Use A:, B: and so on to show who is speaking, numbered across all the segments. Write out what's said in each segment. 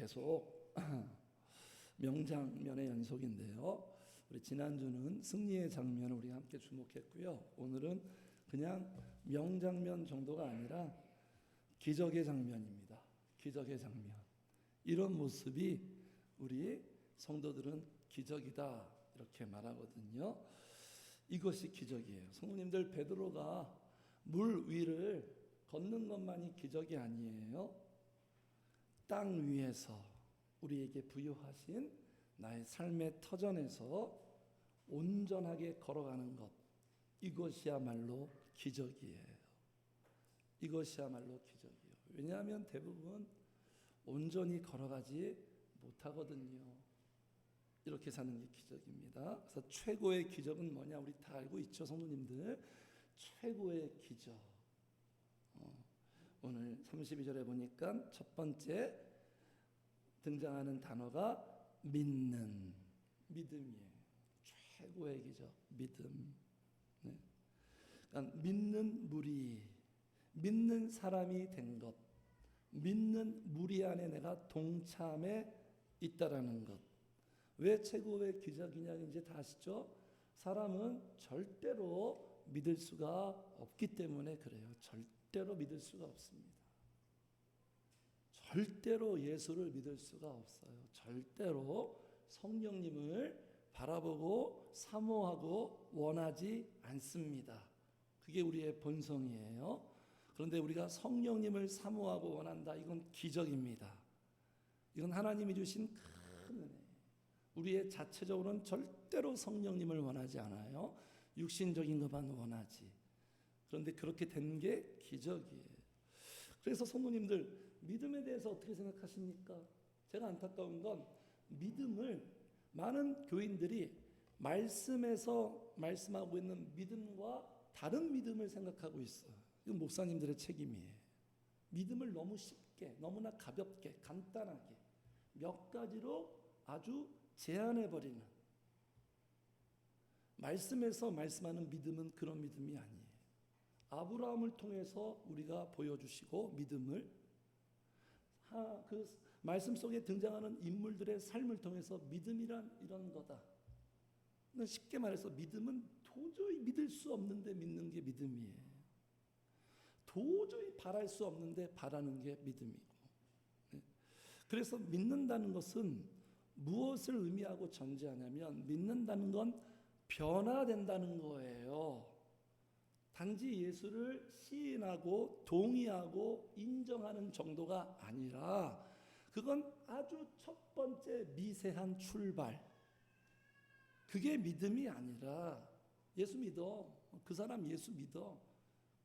A: 계속 명장면의 연속인데요. 우리 지난주는 승리의 장면을 우리가 함께 주목했고요. 오늘은 그냥 명장면 정도가 아니라 기적의 장면입니다. 기적의 장면. 이런 모습이 우리 성도들은 기적이다 이렇게 말하거든요. 이것이 기적이에요. 성도님들, 베드로가 물 위를 걷는 것만이 기적이 아니에요. 땅 위에서 우리에게 부여하신 나의 삶의 터전에서 온전하게 걸어가는 것, 이것이야말로 기적이에요. 이것이야말로 기적이에요. 왜냐하면 대부분 온전히 걸어가지 못하거든요. 이렇게 사는 게 기적입니다. 그래서 최고의 기적은 뭐냐, 우리 다 알고 있죠, 성도님들. 최고의 기적. 오늘 32절에 보니까 첫 번째 등장하는 단어가 믿음이에요. 최고의 기적, 믿음. 네. 그러니까 믿는 무리, 믿는 사람이 된 것, 믿는 무리 안에 내가 동참해 있다라는 것. 왜 최고의 기적이냐, 이제 다 아시죠? 사람은 절대로 믿을 수가 없기 때문에 그래요. 절대로 믿을 수가 없습니다. 절대로 예수를 믿을 수가 없어요. 절대로 성령님을 바라보고 사모하고 원하지 않습니다. 그게 우리의 본성이에요. 그런데 우리가 성령님을 사모하고 원한다, 이건 기적입니다. 이건 하나님이 주신 큰 은혜예요. 우리의 자체적으로는 절대로 성령님을 원하지 않아요. 육신적인 것만 원하지. 그런데 그렇게 된 게 기적이에요. 그래서 성도님들, 믿음에 대해서 어떻게 생각하십니까? 제가 안타까운 건 믿음을 많은 교인들이 말씀에서 말씀하고 있는 믿음과 다른 믿음을 생각하고 있어요. 이건 목사님들의 책임이에요. 믿음을 너무 쉽게, 너무나 가볍게, 간단하게 몇 가지로 아주 제한해버리는, 말씀에서 말씀하는 믿음은 그런 믿음이 아니에요. 아브라함을 통해서 우리가 보여주시고 믿음을, 그 말씀 속에 등장하는 인물들의 삶을 통해서 믿음이란 이런 거다. 쉽게 말해서 믿음은 도저히 믿을 수 없는데 믿는 게 믿음이에요. 도저히 바랄 수 없는데 바라는 게 믿음이고. 그래서 믿는다는 것은 무엇을 의미하고 전제하냐면, 믿는다는 건 변화된다는 거예요. 단지 예수를 시인하고 동의하고 인정하는 정도가 아니라, 그건 아주 첫 번째 미세한 출발. 그게 믿음이 아니라, 예수 믿어, 그 사람 예수 믿어,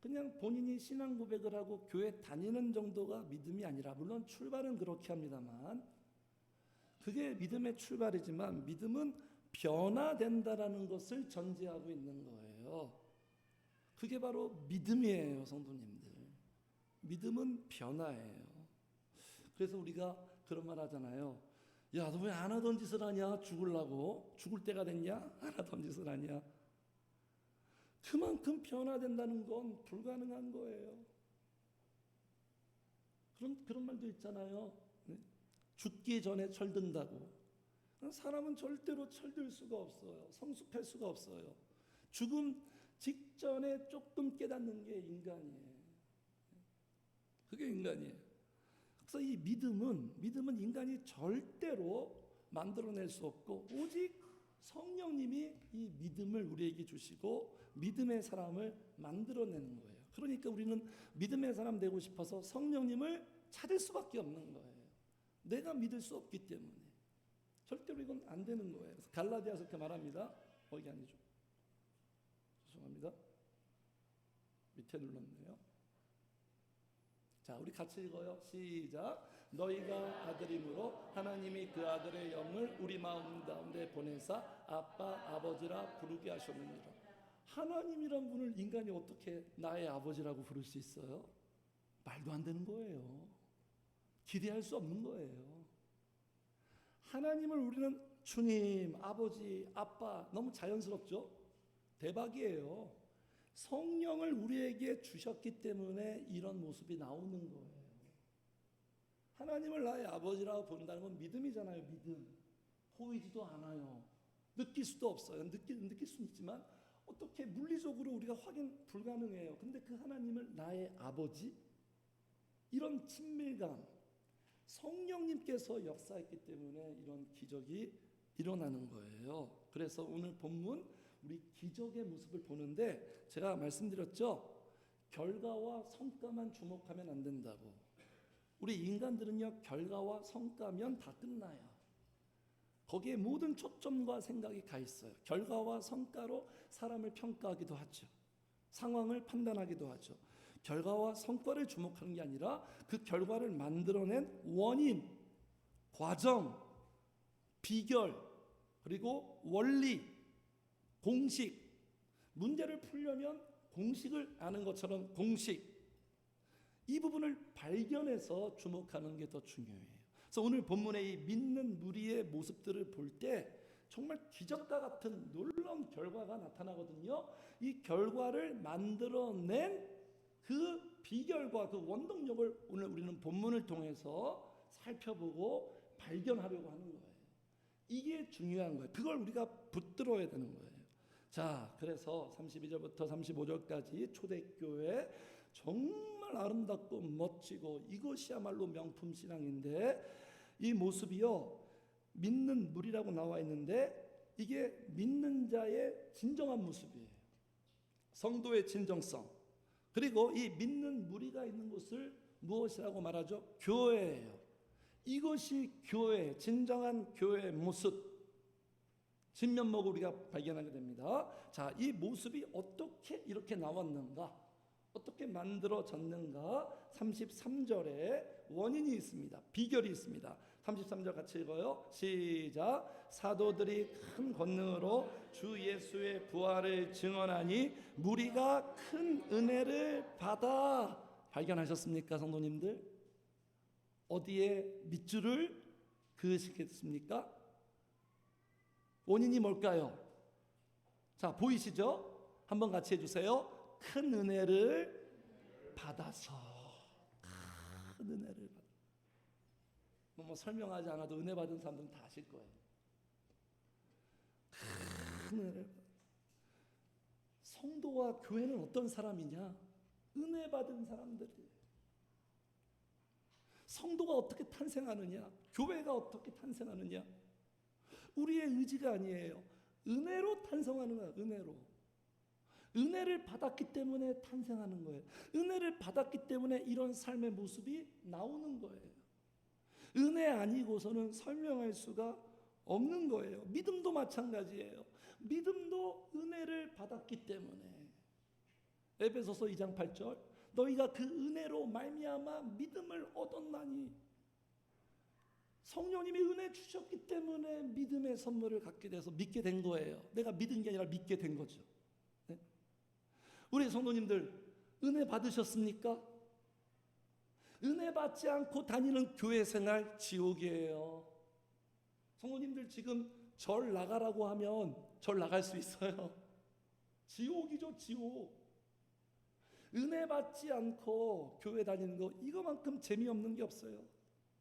A: 그냥 본인이 신앙 고백을 하고 교회 다니는 정도가 믿음이 아니라, 물론 출발은 그렇게 합니다만 그게 믿음의 출발이지만, 믿음은 변화된다라는 것을 전제하고 있는 거예요. 그게 바로 믿음이에요, 성도님들. 믿음은 변화예요. 그래서 우리가 그런 말 하잖아요. 야, 너 왜 안 하던 짓을 하냐? 죽으려고? 죽을 때가 됐냐? 안 하던 짓을 하냐? 그만큼 변화된다는 건 불가능한 거예요. 그런 말도 있잖아요. 죽기 전에 철든다고. 사람은 절대로 철들 수가 없어요. 성숙할 수가 없어요. 죽음 직전에 조금 깨닫는 게 인간이에요. 그게 인간이에요. 그래서 이 믿음은 인간이 절대로 만들어낼 수 없고, 오직 성령님이 이 믿음을 우리에게 주시고 믿음의 사람을 만들어내는 거예요. 그러니까 우리는 믿음의 사람 되고 싶어서 성령님을 찾을 수밖에 없는 거예요. 내가 믿을 수 없기 때문에. 절대로 이건 안 되는 거예요. 그래서 갈라디아서 이렇게 말합니다. 이게 아니죠. 죄송합니다. 밑에 눌렀네요. 자, 우리 같이 읽어요. 시작. 너희가 아들이므로 하나님이 그 아들의 영을 우리 마음 가운데 보내사 아빠 아버지라 부르게 하셨느니라. 하나님이란 분을 인간이 어떻게 나의 아버지라고 부를 수 있어요? 말도 안 되는 거예요. 기대할 수 없는 거예요. 하나님을 우리는 주님, 아버지, 아빠, 너무 자연스럽죠? 대박이에요. 성령을 우리에게 주셨기 때문에 이런 모습이 나오는 거예요. 하나님을 나의 아버지라고 본다는 건 믿음이잖아요. 믿음. 보이지도 않아요. 느낄 수도 없어요. 느낄 수는 있지만 어떻게 물리적으로 우리가 확인 불가능해요. 근데 그 하나님을 나의 아버지? 이런 친밀감, 성령님께서 역사했기 때문에 이런 기적이 일어나는 거예요. 그래서 오늘 본문 우리 기적의 모습을 보는데 제가 말씀드렸죠. 결과와 성과만 주목하면 안 된다고. 우리 인간들은요, 결과와 성과면 다 끝나요. 거기에 모든 초점과 생각이 가 있어요. 결과와 성과로 사람을 평가하기도 하죠. 상황을 판단하기도 하죠. 결과와 성과를 주목하는 게 아니라 그 결과를 만들어낸 원인, 과정, 비결, 그리고 원리, 공식. 문제를 풀려면 공식을 아는 것처럼 공식. 이 부분을 발견해서 주목하는 게 더 중요해요. 그래서 오늘 본문의 이 믿는 무리의 모습들을 볼 때 정말 기적과 같은 놀라운 결과가 나타나거든요. 이 결과를 만들어낸 그 비결과 그 원동력을 오늘 우리는 본문을 통해서 살펴보고 발견하려고 하는 거예요. 이게 중요한 거예요. 그걸 우리가 붙들어야 되는 거예요. 자, 그래서 32절부터 35절까지 초대교회 정말 아름답고 멋지고 이것이야말로 명품 신앙인데 이 모습이요, 믿는 무리라고 나와 있는데 이게 믿는 자의 진정한 모습이에요. 성도의 진정성. 그리고 이 믿는 무리가 있는 곳을 무엇이라고 말하죠? 교회예요. 이것이 교회, 진정한 교회의 모습, 진면목을 우리가 발견하게 됩니다. 자, 이 모습이 어떻게 이렇게 나왔는가? 어떻게 만들어졌는가? 33절에 원인이 있습니다. 비결이 있습니다. 33절 같이 읽어요. 시작. 사도들이 큰 권능으로 주 예수의 부활을 증언하니 무리가 큰 은혜를 받아. 발견하셨습니까, 성도님들? 어디에 밑줄을 그으시겠습니까? 원인이 뭘까요? 자, 보이시죠? 한번 같이 해주세요. 큰 은혜를 받아서. 큰 은혜를 받아. 뭐 설명하지 않아도 은혜 받은 사람들은 다 아실 거예요. 큰 은혜를 받아. 성도와 교회는 어떤 사람이냐? 은혜 받은 사람들이에요. 성도가 어떻게 탄생하느냐? 교회가 어떻게 탄생하느냐? 우리의 의지가 아니에요. 은혜로 탄생하는 거야. 은혜로. 은혜를 받았기 때문에 탄생하는 거예요. 은혜를 받았기 때문에 이런 삶의 모습이 나오는 거예요. 은혜 아니고서는 설명할 수가 없는 거예요. 믿음도 마찬가지예요. 믿음도 은혜를 받았기 때문에. 에베소서 2장 8절 너희가 그 은혜로 말미암아 믿음을 얻었나니. 성령님이 은혜 주셨기 때문에 믿음의 선물을 갖게 돼서 믿게 된 거예요. 내가 믿은 게 아니라 믿게 된 거죠. 네? 우리 성도님들 은혜 받으셨습니까? 은혜 받지 않고 다니는 교회 생활 지옥이에요. 성도님들 지금 절 나가라고 하면 절 나갈 수 있어요? 지옥이죠, 지옥. 은혜 받지 않고 교회 다니는 거 이거만큼 재미없는 게 없어요.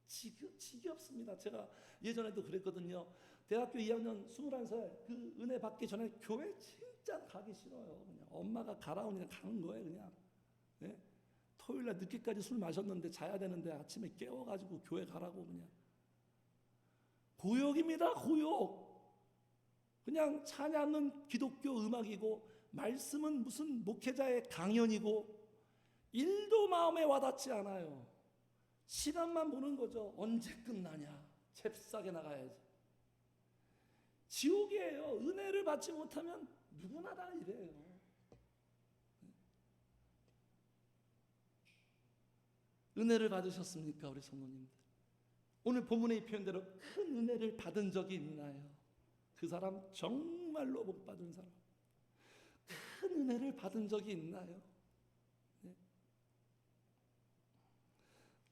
A: 지겹습니다. 제가 예전에도 그랬거든요. 대학교 2학년 21살 그 은혜 받기 전에 교회 진짜 가기 싫어요. 그냥 엄마가 가라오니까 가는 거예요. 그냥. 네? 토요일날 늦게까지 술 마셨는데 자야 되는데 아침에 깨워가지고 교회 가라고 그냥. 고역입니다. 고역. 그냥 찬양은 기독교 음악이고 말씀은 무슨 목회자의 강연이고 일도 마음에 와닿지 않아요. 시간만 보는 거죠. 언제 끝나냐. 잽싸게 나가야지. 지옥이에요. 은혜를 받지 못하면 누구나 다 이래요. 은혜를 받으셨습니까, 우리 성도님들? 오늘 본문의 표현대로 큰 은혜를 받은 적이 있나요? 그 사람 정말로 못 받은 사람. 큰 은혜를 받은 적이 있나요? 네.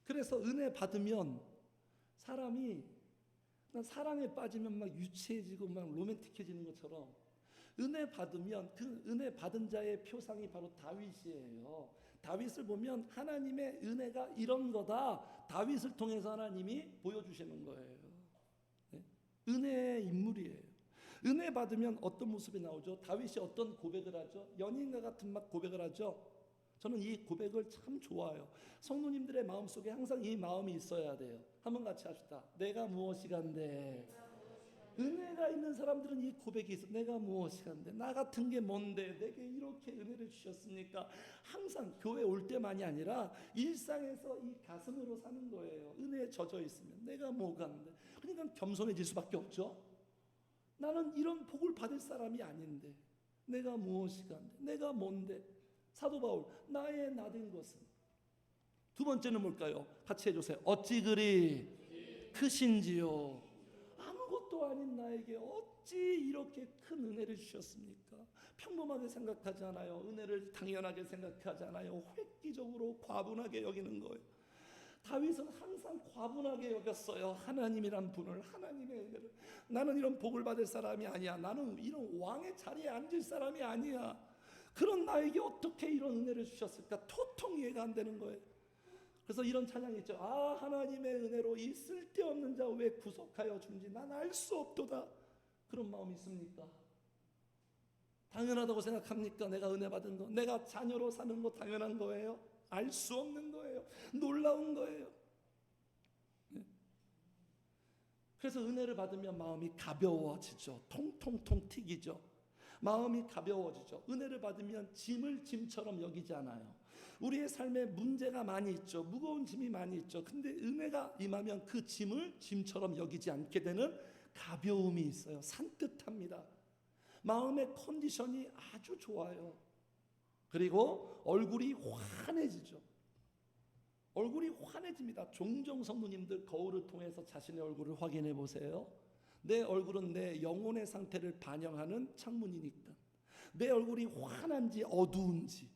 A: 그래서 은혜 받으면 사람이 사랑에 빠지면 막 유치해지고 막 로맨틱해지는 것처럼 은혜 받으면 그 은혜 받은 자의 표상이 바로 다윗이에요. 다윗을 보면 하나님의 은혜가 이런 거다. 다윗을 통해서 하나님이 보여주시는 거예요. 네? 은혜의 인물이에요. 은혜 받으면 어떤 모습이 나오죠? 다윗이 어떤 고백을 하죠? 연인과 같은 막 고백을 하죠. 저는 이 고백을 참 좋아해요. 성도님들의 마음속에 항상 이 마음이 있어야 돼요. 한번 같이 합시다. 내가 무엇이간데. 은혜가 있는 사람들은 이 고백이 있어. 내가 무엇이간데. 나 같은 게 뭔데 내게 이렇게 은혜를 주셨습니까? 항상 교회 올 때만이 아니라 일상에서 이 가슴으로 사는 거예요. 은혜에 젖어 있으면 내가 뭐간데. 그러니까 겸손해질 수밖에 없죠. 나는 이런 복을 받을 사람이 아닌데 내가 무엇이간데. 내가 뭔데. 사도 바울, 나의 나된 것은. 두 번째는 뭘까요? 같이 해주세요. 어찌 그리 크신지요. 아무것도 아닌 나에게 어찌 이렇게 큰 은혜를 주셨습니까? 평범하게 생각하지 않아요. 은혜를 당연하게 생각하지 않아요. 획기적으로 과분하게 여기는 거예요. 다윗은 항상 과분하게 여겼어요. 하나님이란 분을, 하나님의 은혜를. 나는 이런 복을 받을 사람이 아니야. 나는 이런 왕의 자리에 앉을 사람이 아니야. 그런 나에게 어떻게 이런 은혜를 주셨을까? 도통 이해가 안 되는 거예요. 그래서 이런 찬양이 있죠. 아, 하나님의 은혜로 이 쓸데없는 자 왜 구속하여 준지 난 알 수 없도다. 그런 마음이 있습니까? 당연하다고 생각합니까? 내가 은혜 받은 거, 내가 자녀로 사는 거 당연한 거예요? 알 수 없는 거예요. 놀라운 거예요. 그래서 은혜를 받으면 마음이 가벼워지죠. 통통통 튀기죠. 마음이 가벼워지죠. 은혜를 받으면 짐을 짐처럼 여기지 않아요. 우리의 삶에 문제가 많이 있죠. 무거운 짐이 많이 있죠. 근데 은혜가 임하면 그 짐을 짐처럼 여기지 않게 되는 가벼움이 있어요. 산뜻합니다. 마음의 컨디션이 아주 좋아요. 그리고 얼굴이 환해지죠. 얼굴이 환해집니다. 종종 성도님들 거울을 통해서 자신의 얼굴을 확인해 보세요. 내 얼굴은 내 영혼의 상태를 반영하는 창문이니까. 내 얼굴이 환한지 어두운지.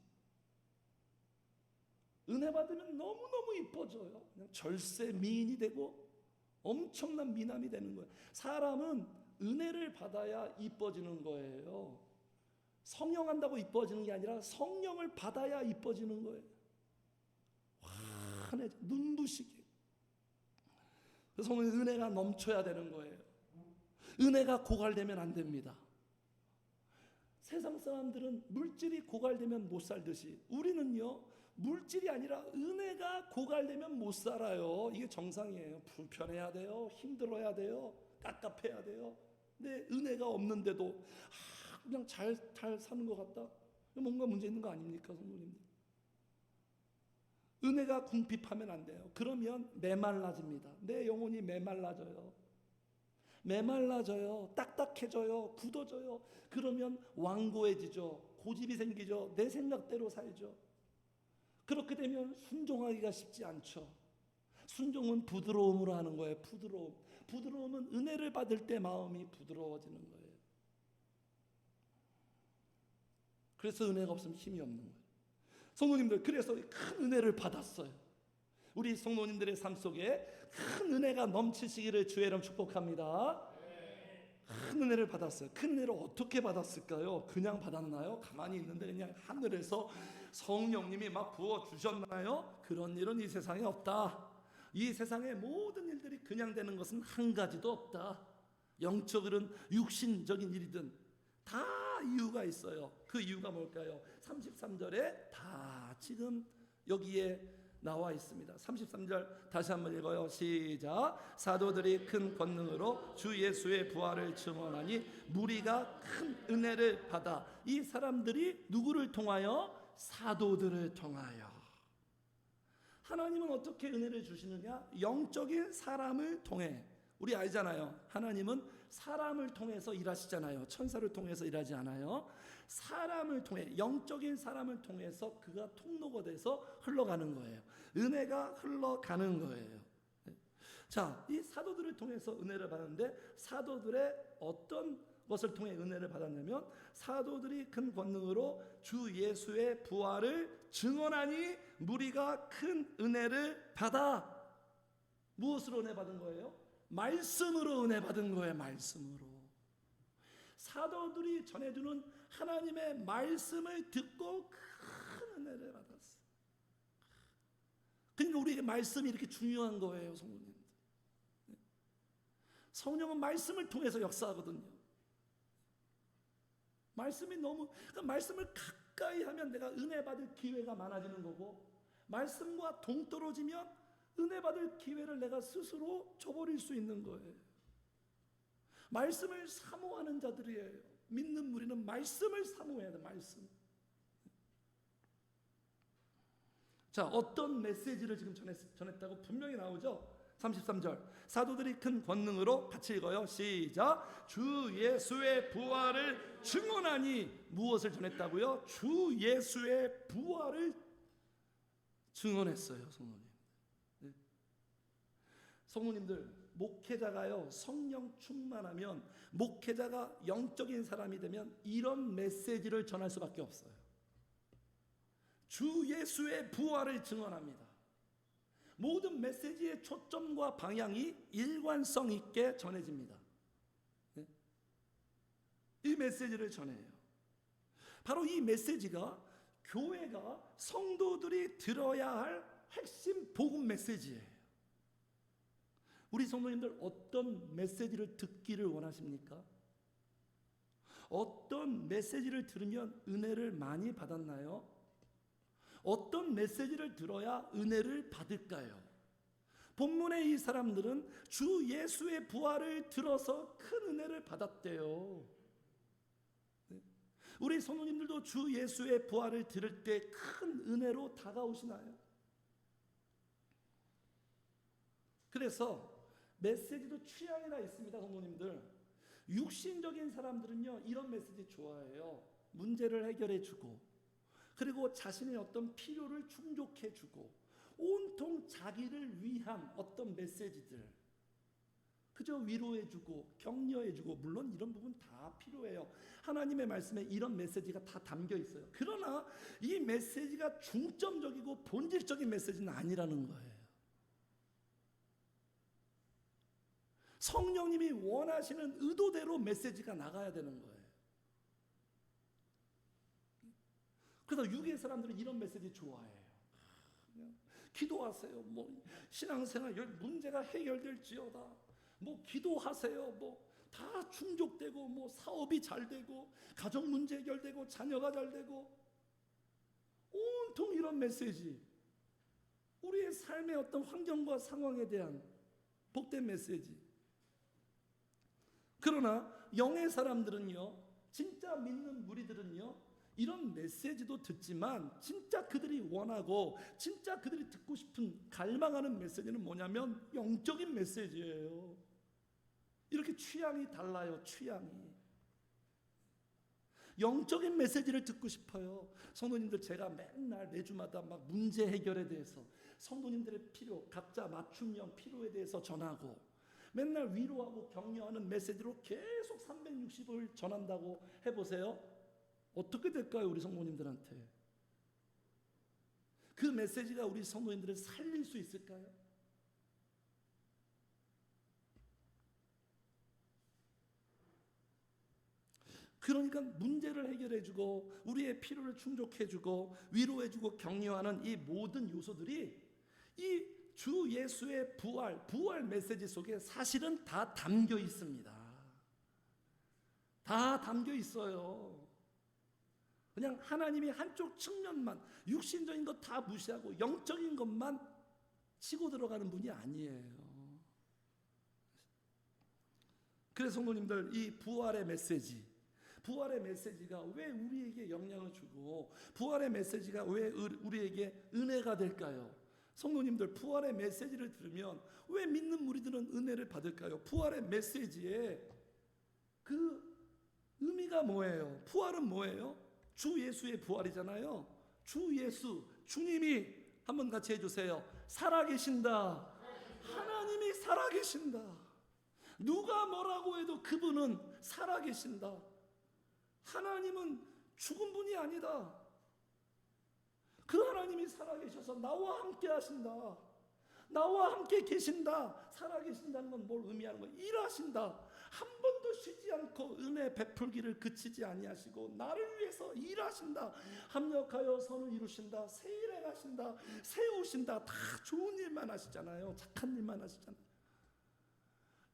A: 은혜 받으면 너무너무 이뻐져요. 그냥 절세 미인이 되고 엄청난 미남이 되는 거예요. 사람은 은혜를 받아야 이뻐지는 거예요. 성령한다고 이뻐지는 게 아니라 성령을 받아야 이뻐지는 거예요. 환해져, 눈부시게. 그래서 은혜가 넘쳐야 되는 거예요. 은혜가 고갈되면 안 됩니다. 세상 사람들은 물질이 고갈되면 못 살듯이 우리는요, 물질이 아니라 은혜가 고갈되면 못 살아요. 이게 정상이에요. 불편해야 돼요. 힘들어야 돼요. 깝깝해야 돼요. 근데 은혜가 없는데도 그냥 잘 사는 것 같다? 뭔가 문제 있는 거 아닙니까, 성도님들? 은혜가 궁핍하면 안 돼요. 그러면 메말라집니다. 내 영혼이 메말라져요. 메말라져요. 딱딱해져요. 굳어져요. 그러면 완고해지죠. 고집이 생기죠. 내 생각대로 살죠. 그렇게 되면 순종하기가 쉽지 않죠. 순종은 부드러움으로 하는 거예요. 부드러움. 부드러움은 은혜를 받을 때 마음이 부드러워지는 거예요. 그래서 은혜가 없으면 힘이 없는 거예요. 성도님들, 그래서 큰 은혜를 받았어요. 우리 성도님들의 삶 속에 큰 은혜가 넘치시기를 주의 이름 축복합니다. 큰 은혜를 받았어요. 큰 은혜를 어떻게 받았을까요? 그냥 받았나요? 가만히 있는데 그냥 하늘에서 성령님이 막 부어주셨나요? 그런 일은 이 세상에 없다. 이 세상의 모든 일들이 그냥 되는 것은 한 가지도 없다. 영적이든 육신적인 일이든 다 이유가 있어요. 그 이유가 뭘까요? 33절에 다 지금 여기에 나와 있습니다. 33절 다시 한번 읽어요. 시작. 사도들이 큰 권능으로 주 예수의 부활을 증언하니 무리가 큰 은혜를 받아. 이 사람들이 누구를 통하여? 사도들을 통하여. 하나님은 어떻게 은혜를 주시느냐? 영적인 사람을 통해. 우리 알잖아요. 하나님은 사람을 통해서 일하시잖아요. 천사를 통해서 일하지 않아요. 사람을 통해, 영적인 사람을 통해서 그가 통로가 돼서 흘러가는 거예요. 은혜가 흘러가는 거예요. 자, 이 사도들을 통해서 은혜를 받았는데 사도들의 어떤 것을 통해 은혜를 받았냐면 사도들이 큰 권능으로 주 예수의 부활을 증언하니 무리가 큰 은혜를 받아. 무엇으로 은혜 받은 거예요? 말씀으로 은혜 받은 거예요. 말씀으로. 사도들이 전해주는 하나님의 말씀을 듣고 큰 은혜를 받았어요. 그러니까 우리에게 말씀이 이렇게 중요한 거예요, 성도님. 성령은 말씀을 통해서 역사하거든요. 말씀이 너무, 그러니까 말씀을 가까이 하면 내가 은혜 받을 기회가 많아지는 거고, 말씀과 동떨어지면 은혜 받을 기회를 내가 스스로 저버릴 수 있는 거예요. 말씀을 사모하는 자들이에요. 믿는 우리는 말씀을 사모해야 돼, 말씀. 자, 어떤 메시지를 지금 전했다고 분명히 나오죠. 33절, 사도들이 큰 권능으로 같이 읽어요. 시작. 주 예수의 부활을 증언하니. 무엇을 전했다고요? 주 예수의 부활을 증언했어요, 성도님. 네. 성도님들, 목회자가요, 성령 충만하면, 목회자가 영적인 사람이 되면 이런 메시지를 전할 수밖에 없어요. 주 예수의 부활을 증언합니다. 모든 메시지의 초점과 방향이 일관성 있게 전해집니다. 네? 이 메시지를 전해요. 바로 이 메시지가 교회가, 성도들이 들어야 할 핵심 복음 메시지예요. 우리 성도님들 어떤 메시지를 듣기를 원하십니까? 어떤 메시지를 들으면 은혜를 많이 받았나요? 어떤 메시지를 들어야 은혜를 받을까요? 본문의 이 사람들은 주 예수의 부활을 들어서 큰 은혜를 받았대요. 우리 성도님들도 주 예수의 부활을 들을 때 큰 은혜로 다가오시나요? 그래서 메시지도 취향이나 있습니다, 성도님들. 육신적인 사람들은요, 이런 메시지 좋아해요. 문제를 해결해주고, 그리고 자신의 어떤 필요를 충족해주고, 온통 자기를 위한 어떤 메시지들, 그저 위로해주고 격려해주고, 물론 이런 부분 다 필요해요. 하나님의 말씀에 이런 메시지가 다 담겨 있어요. 그러나 이 메시지가 중점적이고 본질적인 메시지는 아니라는 거예요. 성령님이 원하시는 의도대로 메시지가 나가야 되는 거예요. 그래서 유괴 사람들은 이런 메시지 좋아해요. 기도하세요. 뭐 신앙생활 문제가 해결될지어다. 뭐 기도하세요. 뭐 다 충족되고, 뭐 사업이 잘 되고, 가정 문제 해결되고, 자녀가 잘 되고, 온통 이런 메시지. 우리의 삶의 어떤 환경과 상황에 대한 복된 메시지. 그러나 영의 사람들은요, 진짜 믿는 무리들은요, 이런 메시지도 듣지만 진짜 그들이 원하고 진짜 그들이 듣고 싶은, 갈망하는 메시지는 뭐냐면 영적인 메시지예요. 이렇게 취향이 달라요. 취향이. 영적인 메시지를 듣고 싶어요. 성도님들, 제가 맨날 매주마다 막 문제 해결에 대해서, 성도님들의 필요, 각자 맞춤형 필요에 대해서 전하고, 맨날 위로하고 격려하는 메시지로 계속 360을 전한다고 해보세요. 어떻게 될까요, 우리 성도님들한테? 그 메시지가 우리 성도님들을 살릴 수 있을까요? 그러니까 문제를 해결해주고, 우리의 필요를 충족해주고, 위로해주고, 격려하는 이 모든 요소들이 이 주 예수의 부활 메시지 속에 사실은 다 담겨 있습니다. 다 담겨 있어요. 그냥 하나님이 한쪽 측면만, 육신적인 것 다 무시하고 영적인 것만 치고 들어가는 분이 아니에요. 그래서 성도님들, 이 부활의 메시지가 왜 우리에게 영향을 주고, 부활의 메시지가 왜 우리에게 은혜가 될까요? 성도님들, 부활의 메시지를 들으면 왜 믿는 우리들은 은혜를 받을까요? 부활의 메시지의 그 의미가 뭐예요? 부활은 뭐예요? 주 예수의 부활이잖아요. 주 예수, 주님이, 한번 같이 해주세요. 살아계신다. 하나님이 살아계신다. 누가 뭐라고 해도 그분은 살아계신다. 하나님은 죽은 분이 아니다. 그 하나님이 살아계셔서 나와 함께 하신다. 나와 함께 계신다. 살아계신다는 건 뭘 의미하는 거예요? 일하신다. 한 번도 쉬지 않고 은혜 베풀기를 그치지 아니하시고 나를 위해서 일하신다. 합력하여 선을 이루신다. 새 일 행하신다. 세우신다. 다 좋은 일만 하시잖아요. 착한 일만 하시잖아요.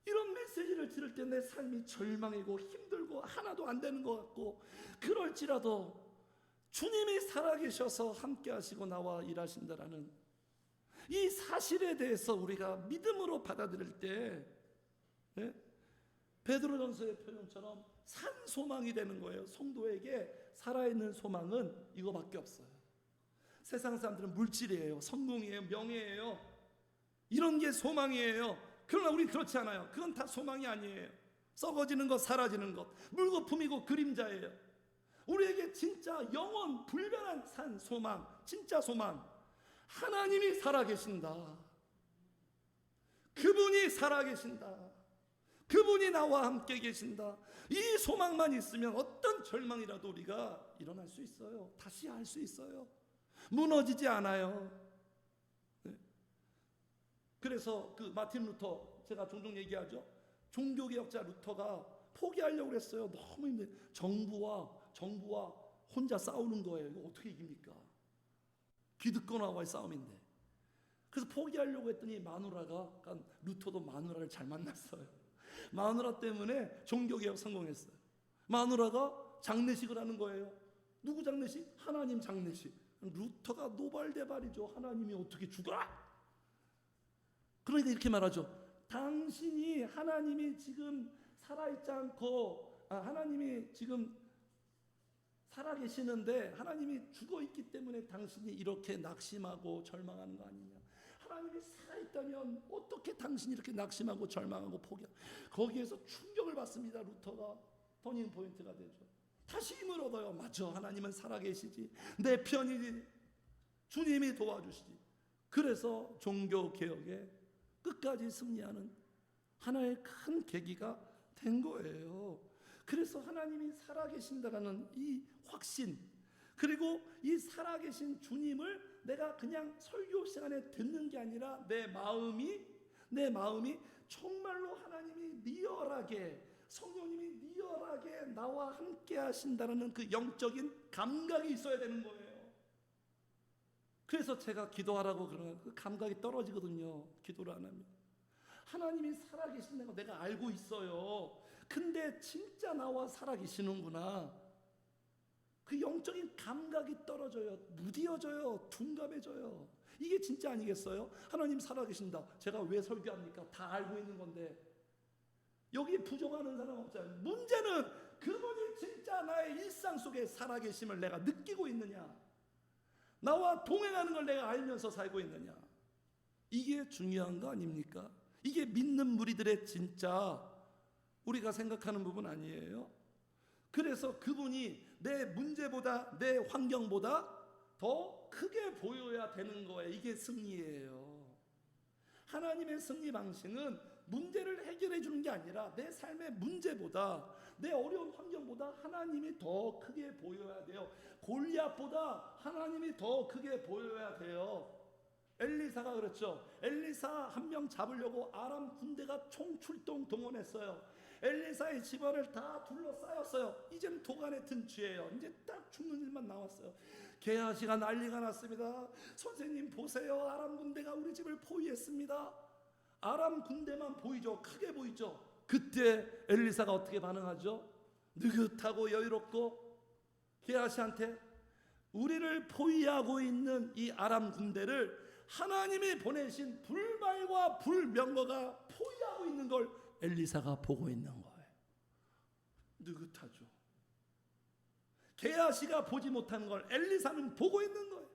A: 이런 메시지를 들을 때 내 삶이 절망이고 힘들고 하나도 안 되는 것 같고, 그럴지라도 주님이 살아계셔서 함께 하시고 나와 일하신다라는 이 사실에 대해서 우리가 믿음으로 받아들일 때, 네? 베드로전서의 표현처럼 산 소망이 되는 거예요. 성도에게 살아있는 소망은 이거밖에 없어요. 세상 사람들은 물질이에요, 성공이에요, 명예예요, 이런 게 소망이에요. 그러나 우리 그렇지 않아요. 그건 다 소망이 아니에요. 썩어지는 것, 사라지는 것, 물거품이고 그림자예요. 우리에게 진짜 영원 불변한 산 소망, 진짜 소망, 하나님이 살아계신다. 그분이 살아계신다. 그분이 나와 함께 계신다. 이 소망만 있으면 어떤 절망이라도 우리가 일어날 수 있어요. 다시 할 수 있어요. 무너지지 않아요. 네. 그래서 그 마틴 루터, 제가 종종 얘기하죠. 종교개혁자 루터가 포기하려고 했어요. 너무 힘들어요. 정부와 혼자 싸우는 거예요. 이거 어떻게 이깁니까? 기득권하고의 싸움인데. 그래서 포기하려고 했더니 마누라가, 그러니까 루터도 마누라를 잘 만났어요. 마누라 때문에 종교개혁 성공했어요. 마누라가 장례식을 하는 거예요. 누구 장례식? 하나님 장례식. 루터가 노발대발이죠. 하나님이 어떻게 죽어? 그러니까 이렇게 말하죠. 당신이, 하나님이 지금 살아있지 않고, 하나님이 지금 살아계시는데 하나님이 죽어있기 때문에 당신이 이렇게 낙심하고 절망하는 거 아니냐. 하나님이 살아있다면 어떻게 당신이 이렇게 낙심하고 절망하고 포기하고. 거기에서 충격을 받습니다. 루터가 터닝 포인트가 되죠. 다시 힘을 얻어요. 맞죠, 하나님은 살아계시지, 내 편이지, 주님이 도와주시지. 그래서 종교개혁에 끝까지 승리하는 하나의 큰 계기가 된 거예요. 그래서 하나님이 살아계신다라는 이 확신, 그리고 이 살아계신 주님을 내가 그냥 설교 시간에 듣는 게 아니라 내 마음이 정말로 하나님이 리얼하게, 성령님이 리얼하게 나와 함께 하신다는 그 영적인 감각이 있어야 되는 거예요. 그래서 제가 기도하라고 그러면 그 감각이 떨어지거든요. 기도를 안 하면. 하나님이 살아계신다는 거 내가 알고 있어요. 근데 진짜 나와 살아계시는구나. 그 영적인 감각이 떨어져요. 무디어져요. 둔감해져요. 이게 진짜 아니겠어요? 하나님 살아계신다. 제가 왜 설교합니까? 다 알고 있는 건데. 여기 부정하는 사람 없잖아요. 문제는 그분이 진짜 나의 일상 속에 살아계심을 내가 느끼고 있느냐, 나와 동행하는 걸 내가 알면서 살고 있느냐. 이게 중요한 거 아닙니까? 이게 믿는 무리들의 진짜 우리가 생각하는 부분 아니에요? 그래서 그분이 내 문제보다, 내 환경보다 더 크게 보여야 되는 거예요. 이게 승리예요. 하나님의 승리 방식은 문제를 해결해 주는 게 아니라 내 삶의 문제보다, 내 어려운 환경보다 하나님이 더 크게 보여야 돼요. 골리앗보다 하나님이 더 크게 보여야 돼요. 엘리사가 그랬죠. 엘리사 한 명 잡으려고 아람 군대가 총출동 동원했어요. 엘리사의 집안을 다 둘러싸였어요. 이제는 도간에 든 쥐예요. 이제 딱 죽는 일만 남았어요. 게하시가 난리가 났습니다. 선생님 보세요, 아람 군대가 우리 집을 포위했습니다. 아람 군대만 보이죠. 크게 보이죠. 그때 엘리사가 어떻게 반응하죠? 느긋하고 여유롭고 게하시한테 우리를 포위하고 있는 이 아람 군대를 하나님이 보내신 불말과 불명거가 포위하고 있는 걸 엘리사가 보고 있는 거예요. 느긋하죠. 게하시가 보지 못하는 걸 엘리사는 보고 있는 거예요.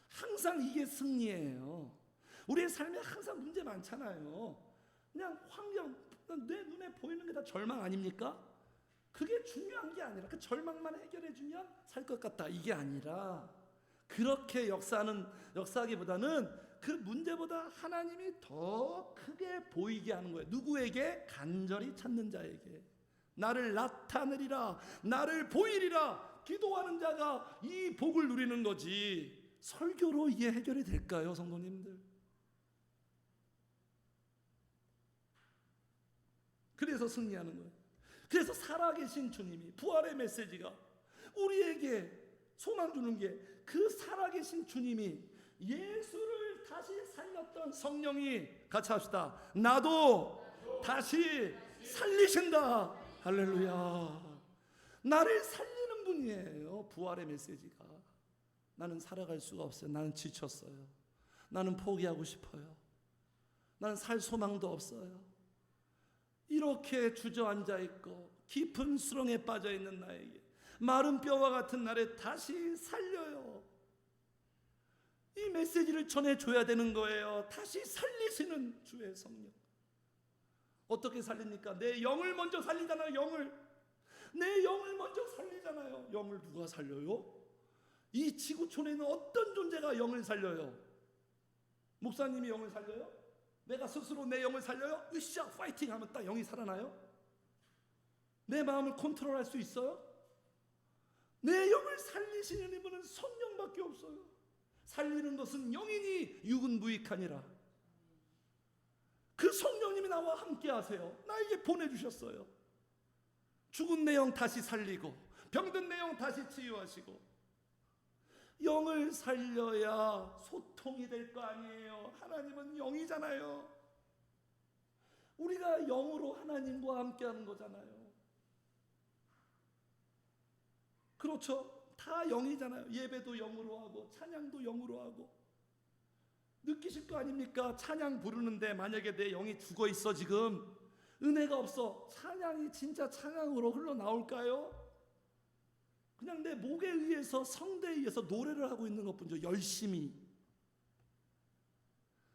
A: 항상 이게 승리예요. 우리의 삶에 항상 문제 많잖아요. 그냥 환경, 내 눈에 보이는 게 다 절망 아닙니까? 그게 중요한 게 아니라 그 절망만 해결해 주면 살 것 같다, 이게 아니라 그렇게 역사하기보다는 그 문제보다 하나님이 더 크게 보이게 하는 거예요. 누구에게? 간절히 찾는 자에게. 나를 나타내리라, 나를 보이리라 기도하는 자가 이 복을 누리는 거지. 설교로 이게 해결이 될까요, 성도님들? 그래서 승리하는 거예요. 그래서 살아계신 주님이, 부활의 메시지가 우리에게 소망 주는 게, 그 살아계신 주님이 예수를 다시 살렸던 성령이, 같이 합시다, 나도 다시 살리신다. 할렐루야. 나를 살리는 분이에요. 부활의 메시지가. 나는 살아갈 수가 없어요. 나는 지쳤어요. 나는 포기하고 싶어요. 나는 살 소망도 없어요. 이렇게 주저앉아 있고 깊은 수렁에 빠져 있는 나에게 마른 뼈와 같은 나를 다시 살려요. 이 메시지를 전해줘야 되는 거예요. 다시 살리시는 주의 성령. 어떻게 살립니까? 내 영을 먼저 살리잖아요. 내 영을 먼저 살리잖아요. 영을 누가 살려요? 이 지구촌에 있는 어떤 존재가 영을 살려요? 목사님이 영을 살려요? 내가 스스로 내 영을 살려요? 으쌰 파이팅 하면 딱 영이 살아나요? 내 마음을 컨트롤할 수 있어요? 내 영을 살리시는 이분은 성령밖에 없어요. 살리는 것은 영이니 육은 무익하니라. 그 성령님이 나와 함께 하세요. 나에게 보내주셨어요. 죽은 내 영 다시 살리고 병든 내 영 다시 치유하시고. 영을 살려야 소통이 될 거 아니에요. 하나님은 영이잖아요. 우리가 영으로 하나님과 함께하는 거잖아요. 그렇죠? 다 영이잖아요. 예배도 영으로 하고 찬양도 영으로 하고. 느끼실 거 아닙니까? 찬양 부르는데 만약에 내 영이 죽어 있어, 지금 은혜가 없어, 찬양이 진짜 찬양으로 흘러나올까요? 그냥 내 목에 의해서, 성대에 의해서 노래를 하고 있는 것뿐이죠. 열심히.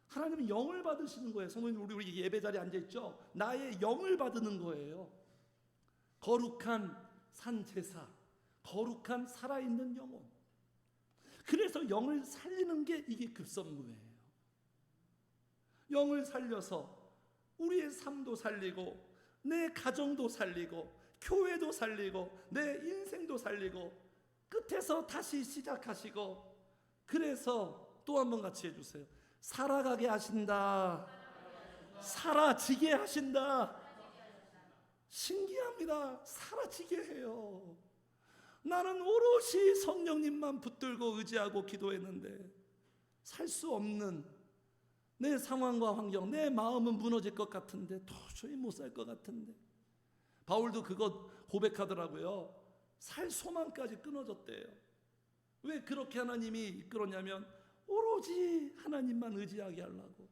A: 하나님은 영을 받으시는 거예요. 성도님, 우리 예배 자리에 앉아있죠? 나의 영을 받는 거예요. 거룩한 산제사, 거룩한 살아있는 영혼. 그래서 영을 살리는 게 이게 급선무예요. 영을 살려서 우리의 삶도 살리고 내 가정도 살리고 교회도 살리고 내 인생도 살리고 끝에서 다시 시작하시고. 그래서 또 한 번 같이 해주세요. 살아가게 하신다. 사라지게 하신다. 신기합니다. 사라지게 해요. 나는 오롯이 성령님만 붙들고 의지하고 기도했는데 살 수 없는 내 상황과 환경, 내 마음은 무너질 것 같은데, 도저히 못 살 것 같은데. 바울도 그것 고백하더라고요. 살 소망까지 끊어졌대요. 왜 그렇게 하나님이 이끌었냐면 오로지 하나님만 의지하게 하려고.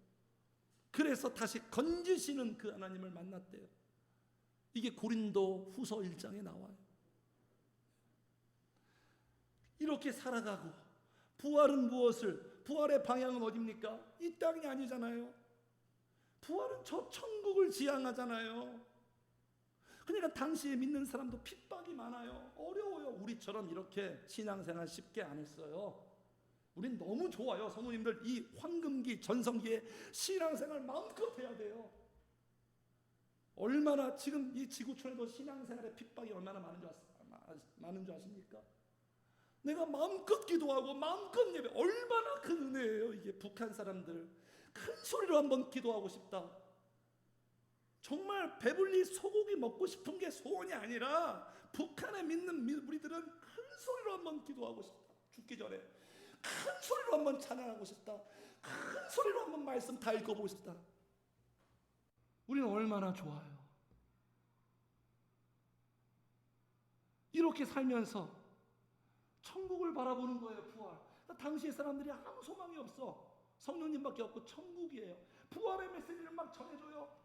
A: 그래서 다시 건지시는 그 하나님을 만났대요. 이게 고린도 후서 1장에 나와요. 이렇게 살아가고. 부활은 무엇을? 부활의 방향은 어디입니까? 이 땅이 아니잖아요. 부활은 저 천국을 지향하잖아요. 그러니까 당시에 믿는 사람도 핍박이 많아요. 어려워요. 우리처럼 이렇게 신앙생활 쉽게 안 했어요. 우린 너무 좋아요. 성도님들, 이 황금기 전성기에 신앙생활 마음껏 해야 돼요. 얼마나 지금 이 지구촌에도 신앙생활의 핍박이 얼마나 많은 줄 아십니까? 내가 마음껏 기도하고 마음껏 예배, 얼마나 큰 은혜예요. 이게 북한 사람들 큰 소리로 한번 기도하고 싶다. 정말 배불리 소고기 먹고 싶은 게 소원이 아니라 북한에 믿는 우리들은 큰 소리로 한번 기도하고 싶다. 죽기 전에 큰 소리로 한번 찬양하고 싶다. 큰 소리로 한번 말씀 다 읽어보고 싶다. 우리는 얼마나 좋아요. 이렇게 살면서 천국을 바라보는 거예요. 부활. 당시의 사람들이 아무 소망이 없어. 성령님밖에 없고 천국이에요. 부활의 메시지를 막 전해줘요.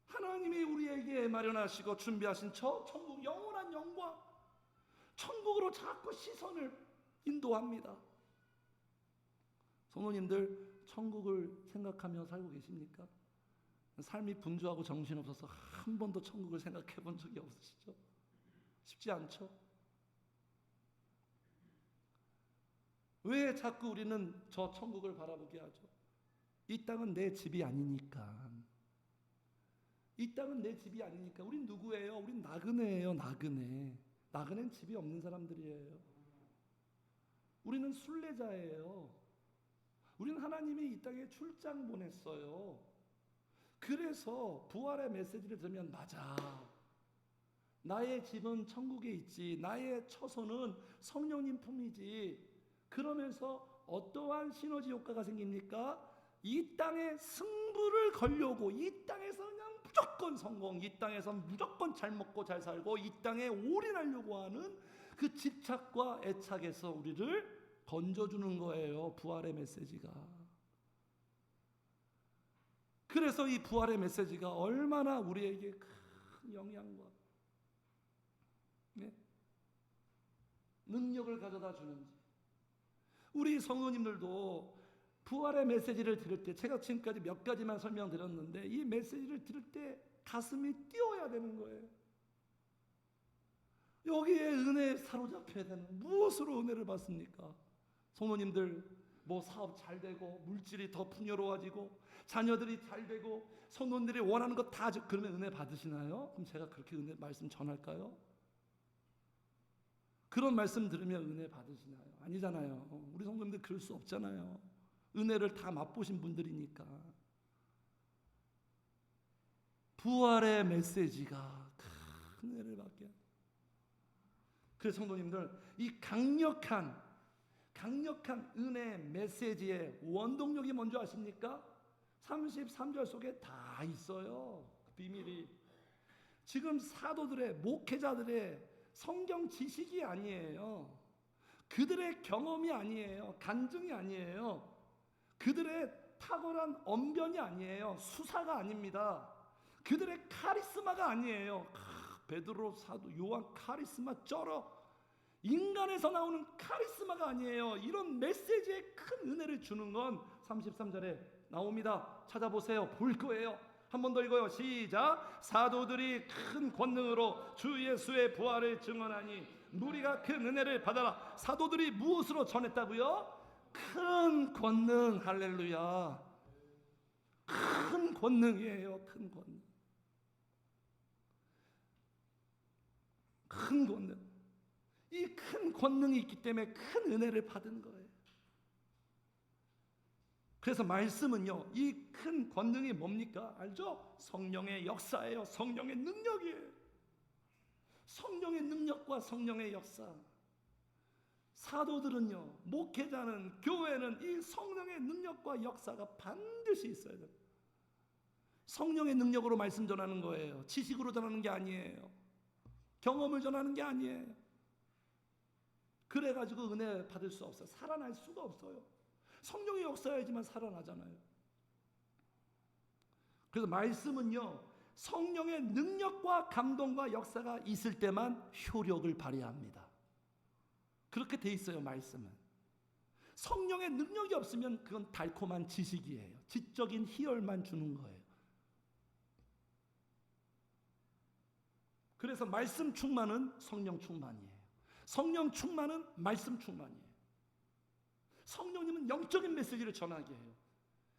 A: 하나님이 우리에게 마련하시고 준비하신 저 천국, 영원한 영광, 천국으로 자꾸 시선을 인도합니다. 성도님들, 천국을 생각하며 살고 계십니까? 삶이 분주하고 정신없어서 한 번도 천국을 생각해 본 적이 없으시죠? 쉽지 않죠? 왜 자꾸 우리는 저 천국을 바라보게 하죠? 이 땅은 내 집이 아니니까. 이 땅은 내 집이 아니니까. 우린 누구예요? 우린 나그네예요. 나그네. 나그네는 집이 없는 사람들이에요. 우리는 순례자예요. 우리는 하나님이 이 땅에 출장 보냈어요. 그래서 부활의 메시지를 들으면 맞아. 나의 집은 천국에 있지. 나의 처소는 성령님 품이지. 그러면서 어떠한 시너지 효과가 생깁니까? 이 땅에 승부를 걸려고, 이 땅에서 그냥 무조건 성공, 이 땅에서 무조건 잘 먹고 잘 살고 이 땅에 올인하려고 하는 그 집착과 애착에서 우리를 건져주는 거예요. 부활의 메시지가. 그래서 이 부활의 메시지가 얼마나 우리에게 큰 영향과 능력을 가져다 주는지. 우리 성도님들도 부활의 메시지를 들을 때, 제가 지금까지 몇 가지만 설명드렸는데 이 메시지를 들을 때 가슴이 뛰어야 되는 거예요. 여기에 은혜에 사로잡혀야 되는. 무엇으로 은혜를 받습니까? 성도님들 뭐 사업 잘 되고 물질이 더 풍요로워지고 자녀들이 잘 되고 성도님들이 원하는 거 다 그러면 은혜 받으시나요? 그럼 제가 그렇게 은혜 말씀 전할까요? 그런 말씀 들으면 은혜 받으시나요? 아니잖아요. 우리 성도님들 그럴 수 없잖아요. 은혜를 다 맛보신 분들이니까. 부활의 메시지가 큰 은혜를 받게. 그래서 성도님들, 이 강력한 은혜 메시지의 원동력이 뭔지 아십니까? 33절 속에 다 있어요. 그 비밀이. 지금 사도들의, 목회자들의 성경 지식이 아니에요. 그들의 경험이 아니에요. 간증이 아니에요. 그들의 탁월한 언변이 아니에요. 수사가 아닙니다. 그들의 카리스마가 아니에요. 베드로, 사도, 요한 카리스마 쩔어. 인간에서 나오는 카리스마가 아니에요. 이런 메시지에 큰 은혜를 주는 건 33절에 나옵니다. 찾아보세요. 볼 거예요. 한 번 더 읽어요. 시작. 사도들이 큰 권능으로 주 예수의 부활을 증언하니 무리가 큰 은혜를 받아라. 사도들이 무엇으로 전했다고요? 큰 권능. 할렐루야. 큰 권능이에요. 큰 권능. 큰 권능. 이 큰 권능이 있기 때문에 큰 은혜를 받은 거예요. 그래서 말씀은요, 이 큰 권능이 뭡니까? 알죠? 성령의 역사예요. 성령의 능력이에요. 성령의 능력과 성령의 역사. 사도들은요, 목회자는, 교회는 이 성령의 능력과 역사가 반드시 있어야 돼요. 성령의 능력으로 말씀 전하는 거예요. 지식으로 전하는 게 아니에요. 경험을 전하는 게 아니에요. 그래가지고 은혜 받을 수 없어요. 살아날 수가 없어요. 성령의 역사야지만 살아나잖아요. 그래서 말씀은요, 성령의 능력과 감동과 역사가 있을 때만 효력을 발휘합니다. 그렇게 돼 있어요. 말씀은. 성령의 능력이 없으면 그건 달콤한 지식이에요. 지적인 희열만 주는 거예요. 그래서 말씀 충만은 성령 충만이에요. 성령 충만은 말씀 충만이에요. 성령님은 영적인 메시지를 전하게 해요.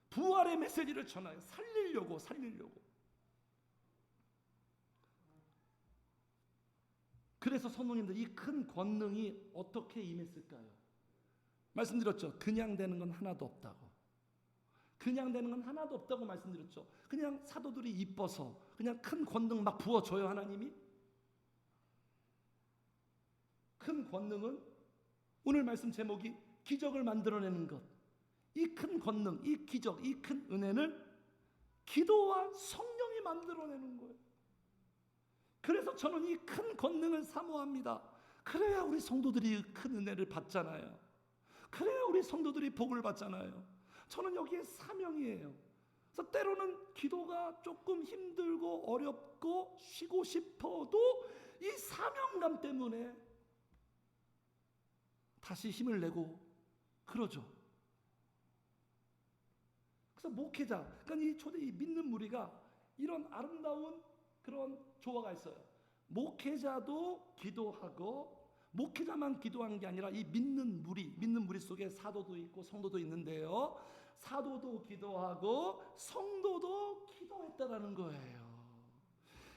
A: 부활의 메시지를 전해요. 살리려고. 그래서 성도님들, 이 큰 권능이 어떻게 임했을까요? 말씀드렸죠. 그냥 되는 건 하나도 없다고. 그냥 되는 건 하나도 없다고 말씀드렸죠. 그냥 사도들이 이뻐서 그냥 큰 권능 막 부어줘요, 하나님이? 큰 권능은 오늘 말씀 제목이 기적을 만들어내는 것. 이 큰 권능, 이 기적, 이 큰 은혜는 기도와 성령이 만들어내는 거예요. 그래서 저는 이 큰 권능을 사모합니다. 그래야 우리 성도들이 큰 은혜를 받잖아요. 그래야 우리 성도들이 복을 받잖아요. 저는 여기에 사명이에요. 그래서 때로는 기도가 조금 힘들고 어렵고 쉬고 싶어도 이 사명감 때문에 다시 힘을 내고 그러죠. 그래서 목회자, 그러니까 이 초대 이 믿는 무리가 이런 아름다운 그런 조화가 있어요. 목회자도 기도하고, 목회자만 기도하는 게 아니라 이 믿는 무리 속에 사도도 있고 성도도 있는데요. 사도도 기도하고 성도도 기도했다라는 거예요.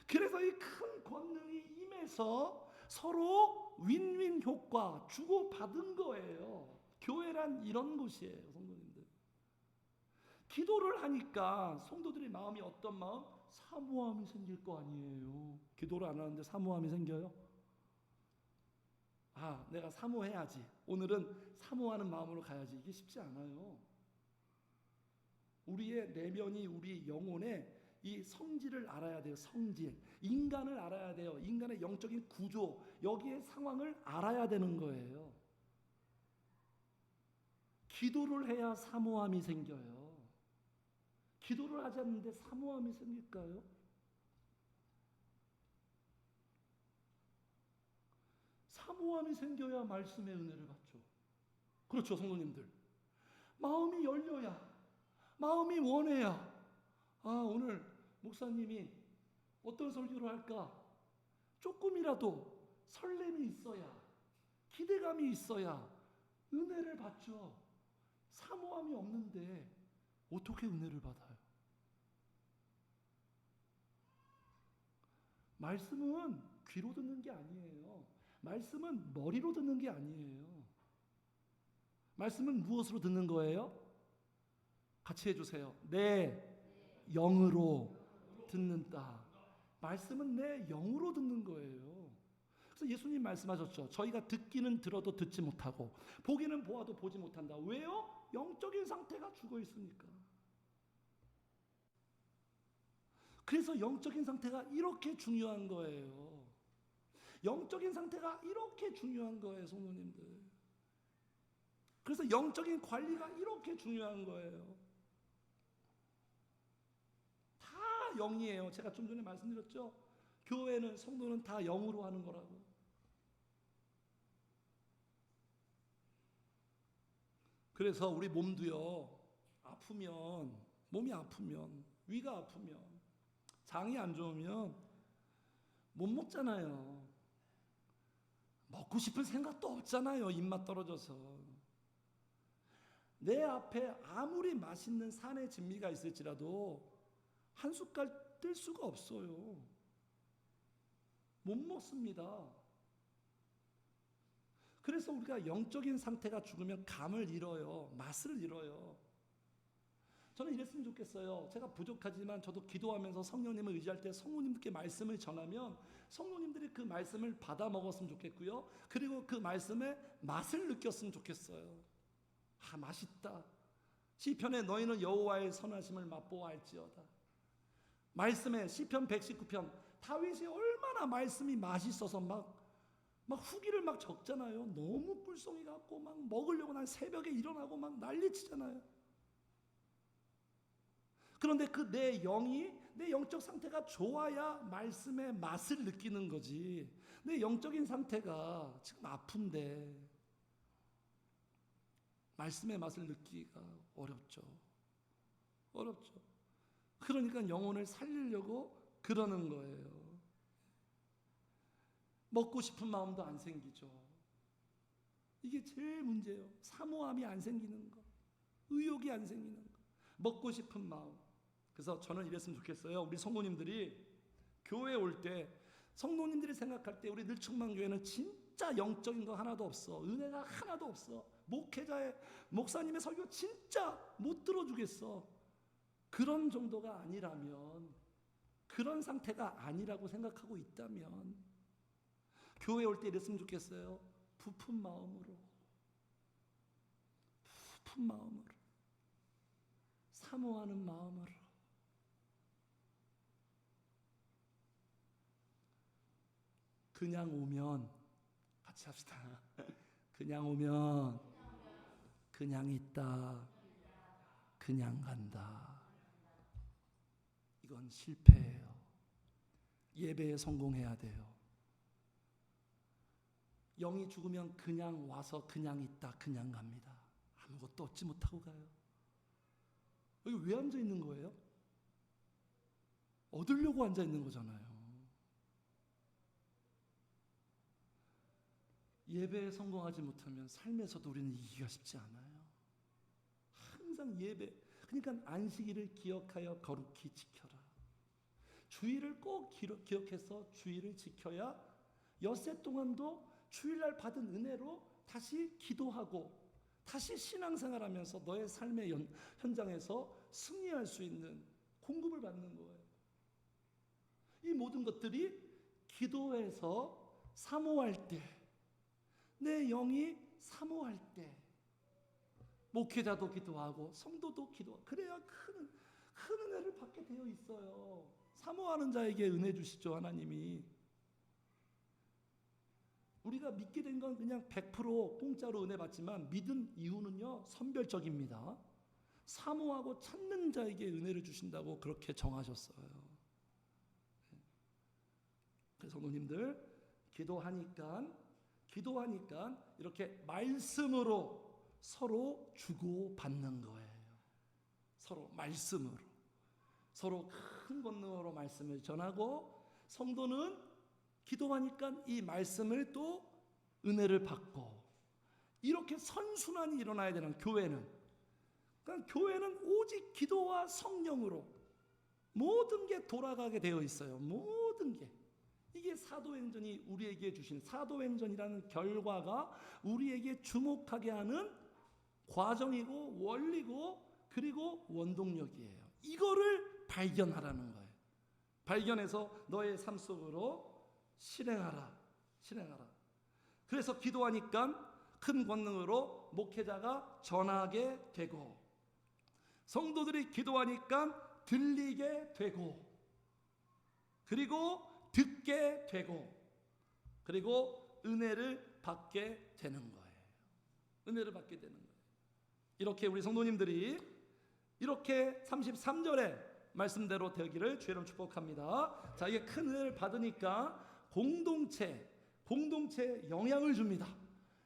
A: 그래서 이 큰 권능이 임해서 서로 윈윈 효과 주고받은 거예요. 교회란 이런 곳이에요, 성도님들. 기도를 하니까 성도들의 마음이 어떤 마음? 사모함이 생길 거 아니에요. 기도를 안 하는데 사모함이 생겨요? 아, 내가 사모해야지. 오늘은 사모하는 마음으로 가야지. 이게 쉽지 않아요. 우리의 내면이 우리 영혼의 이 성질을 알아야 돼요. 성질. 인간을 알아야 돼요. 인간의 영적인 구조, 여기에 상황을 알아야 되는 거예요. 기도를 해야 사모함이 생겨요. 기도를 하지 않는데 사모함이 생길까요? 사모함이 생겨야 말씀의 은혜를 받죠. 그렇죠, 성도님들. 마음이 열려야, 마음이 원해야. 아, 오늘 목사님이 어떤 설교를 할까? 조금이라도 설렘이 있어야, 기대감이 있어야 은혜를 받죠. 사모함이 없는데 어떻게 은혜를 받아요? 말씀은 귀로 듣는 게 아니에요. 말씀은 머리로 듣는 게 아니에요. 말씀은 무엇으로 듣는 거예요? 같이 해주세요. 내 영으로 듣는다. 말씀은 내 영으로 듣는 거예요. 그래서 예수님 말씀하셨죠. 저희가 듣기는 들어도 듣지 못하고 보기는 보아도 보지 못한다. 왜요? 영적인 상태가 죽어 있으니까. 그래서 영적인 상태가 이렇게 중요한 거예요. 영적인 상태가 이렇게 중요한 거예요, 성도님들. 그래서 영적인 관리가 이렇게 중요한 거예요. 다 영이에요. 제가 좀 전에 말씀드렸죠. 교회는, 성도는 다 영으로 하는 거라고. 그래서 우리 몸도요, 아프면, 몸이 아프면, 위가 아프면, 장이 안 좋으면 못 먹잖아요. 먹고 싶은 생각도 없잖아요. 입맛 떨어져서. 내 앞에 아무리 맛있는 산의 진미가 있을지라도 한 숟갈 뜰 수가 없어요. 못 먹습니다. 그래서 우리가 영적인 상태가 죽으면 감을 잃어요. 맛을 잃어요. 저는 이랬으면 좋겠어요. 제가 부족하지만 저도 기도하면서 성령님을 의지할 때 성도님들께 말씀을 전하면 성도님들이 그 말씀을 받아 먹었으면 좋겠고요. 그리고 그 말씀의 맛을 느꼈으면 좋겠어요. 아, 맛있다. 시편에 너희는 여호와의 선하심을 맛보아할지어다. 말씀에 시편 119편 다윗이 얼마나 말씀이 맛있어서 막 후기를 막 적잖아요. 너무 꿀송이 같고 막 먹으려고 난 새벽에 일어나고 막 난리치잖아요. 그런데 그 내 영이, 내 영적 상태가 좋아야 말씀의 맛을 느끼는 거지. 내 영적인 상태가 지금 아픈데 말씀의 맛을 느끼기가 어렵죠. 어렵죠. 그러니까 영혼을 살리려고 그러는 거예요. 먹고 싶은 마음도 안 생기죠. 이게 제일 문제예요. 사모함이 안 생기는 거, 의욕이 안 생기는 거, 먹고 싶은 마음. 그래서 저는 이랬으면 좋겠어요. 우리 성도님들이 교회에 올 때, 성도님들이 생각할 때 우리 늘충만교회는 진짜 영적인 거 하나도 없어. 은혜가 하나도 없어. 목회자의, 목사님의 설교 진짜 못 들어주겠어. 그런 정도가 아니라면, 그런 상태가 아니라고 생각하고 있다면 교회에 올 때 이랬으면 좋겠어요. 부푼 마음으로, 부푼 마음으로, 사모하는 마음으로. 그냥 오면, 같이 합시다. 그냥 오면 그냥 있다, 그냥 간다. 이건 실패예요. 예배에 성공해야 돼요. 영이 죽으면 그냥 와서 그냥 있다, 그냥 갑니다. 아무것도 얻지 못하고 가요. 여기 왜 앉아 있는 거예요? 얻으려고 앉아 있는 거잖아요. 예배에 성공하지 못하면 삶에서도 우리는 이기기가 쉽지 않아요. 항상 예배, 그러니까 안식일을 기억하여 거룩히 지켜라. 주일을 꼭 기억해서 주일을 지켜야 엿새 동안도 주일날 받은 은혜로 다시 기도하고 다시 신앙생활하면서 너의 삶의 현장에서 승리할 수 있는 공급을 받는 거예요. 이 모든 것들이 기도해서 사모할 때, 내 영이 사모할 때, 목회자도 기도하고 성도도 기도하고 그래야 큰 은혜를 받게 되어 있어요. 사모하는 자에게 은혜 주시죠, 하나님이. 우리가 믿게 된 건 그냥 100% 공짜로 은혜 받지만 믿음 이유는요 선별적입니다. 사모하고 찾는 자에게 은혜를 주신다고 그렇게 정하셨어요. 그래서 성도님들 기도하니까 이렇게 말씀으로 서로 주고 받는 거예요. 서로 말씀으로, 서로 큰 권능으로 말씀을 전하고, 성도는 기도하니까 이 말씀을 또 은혜를 받고, 이렇게 선순환이 일어나야 되는 교회는, 그러니까 교회는 오직 기도와 성령으로 모든 게 돌아가게 되어 있어요. 모든 게. 이게 사도행전이 우리에게 주신, 사도행전이라는 결과가 우리에게 주목하게 하는 과정이고 원리고 그리고 원동력이에요. 이거를 발견하라는 거예요. 발견해서 너의 삶 속으로 실행하라. 그래서 기도하니까 큰 권능으로 목회자가 전하게 되고, 성도들이 기도하니까 들리게 되고, 그리고 듣게 되고, 그리고 은혜를 받게 되는 거예요. 은혜를 받게 되는 거예요. 이렇게 우리 성도님들이 이렇게 33절에 말씀대로 되기를 주의 이름으로 축복합니다. 자, 이게 큰 은혜를 받으니까 공동체 영향을 줍니다.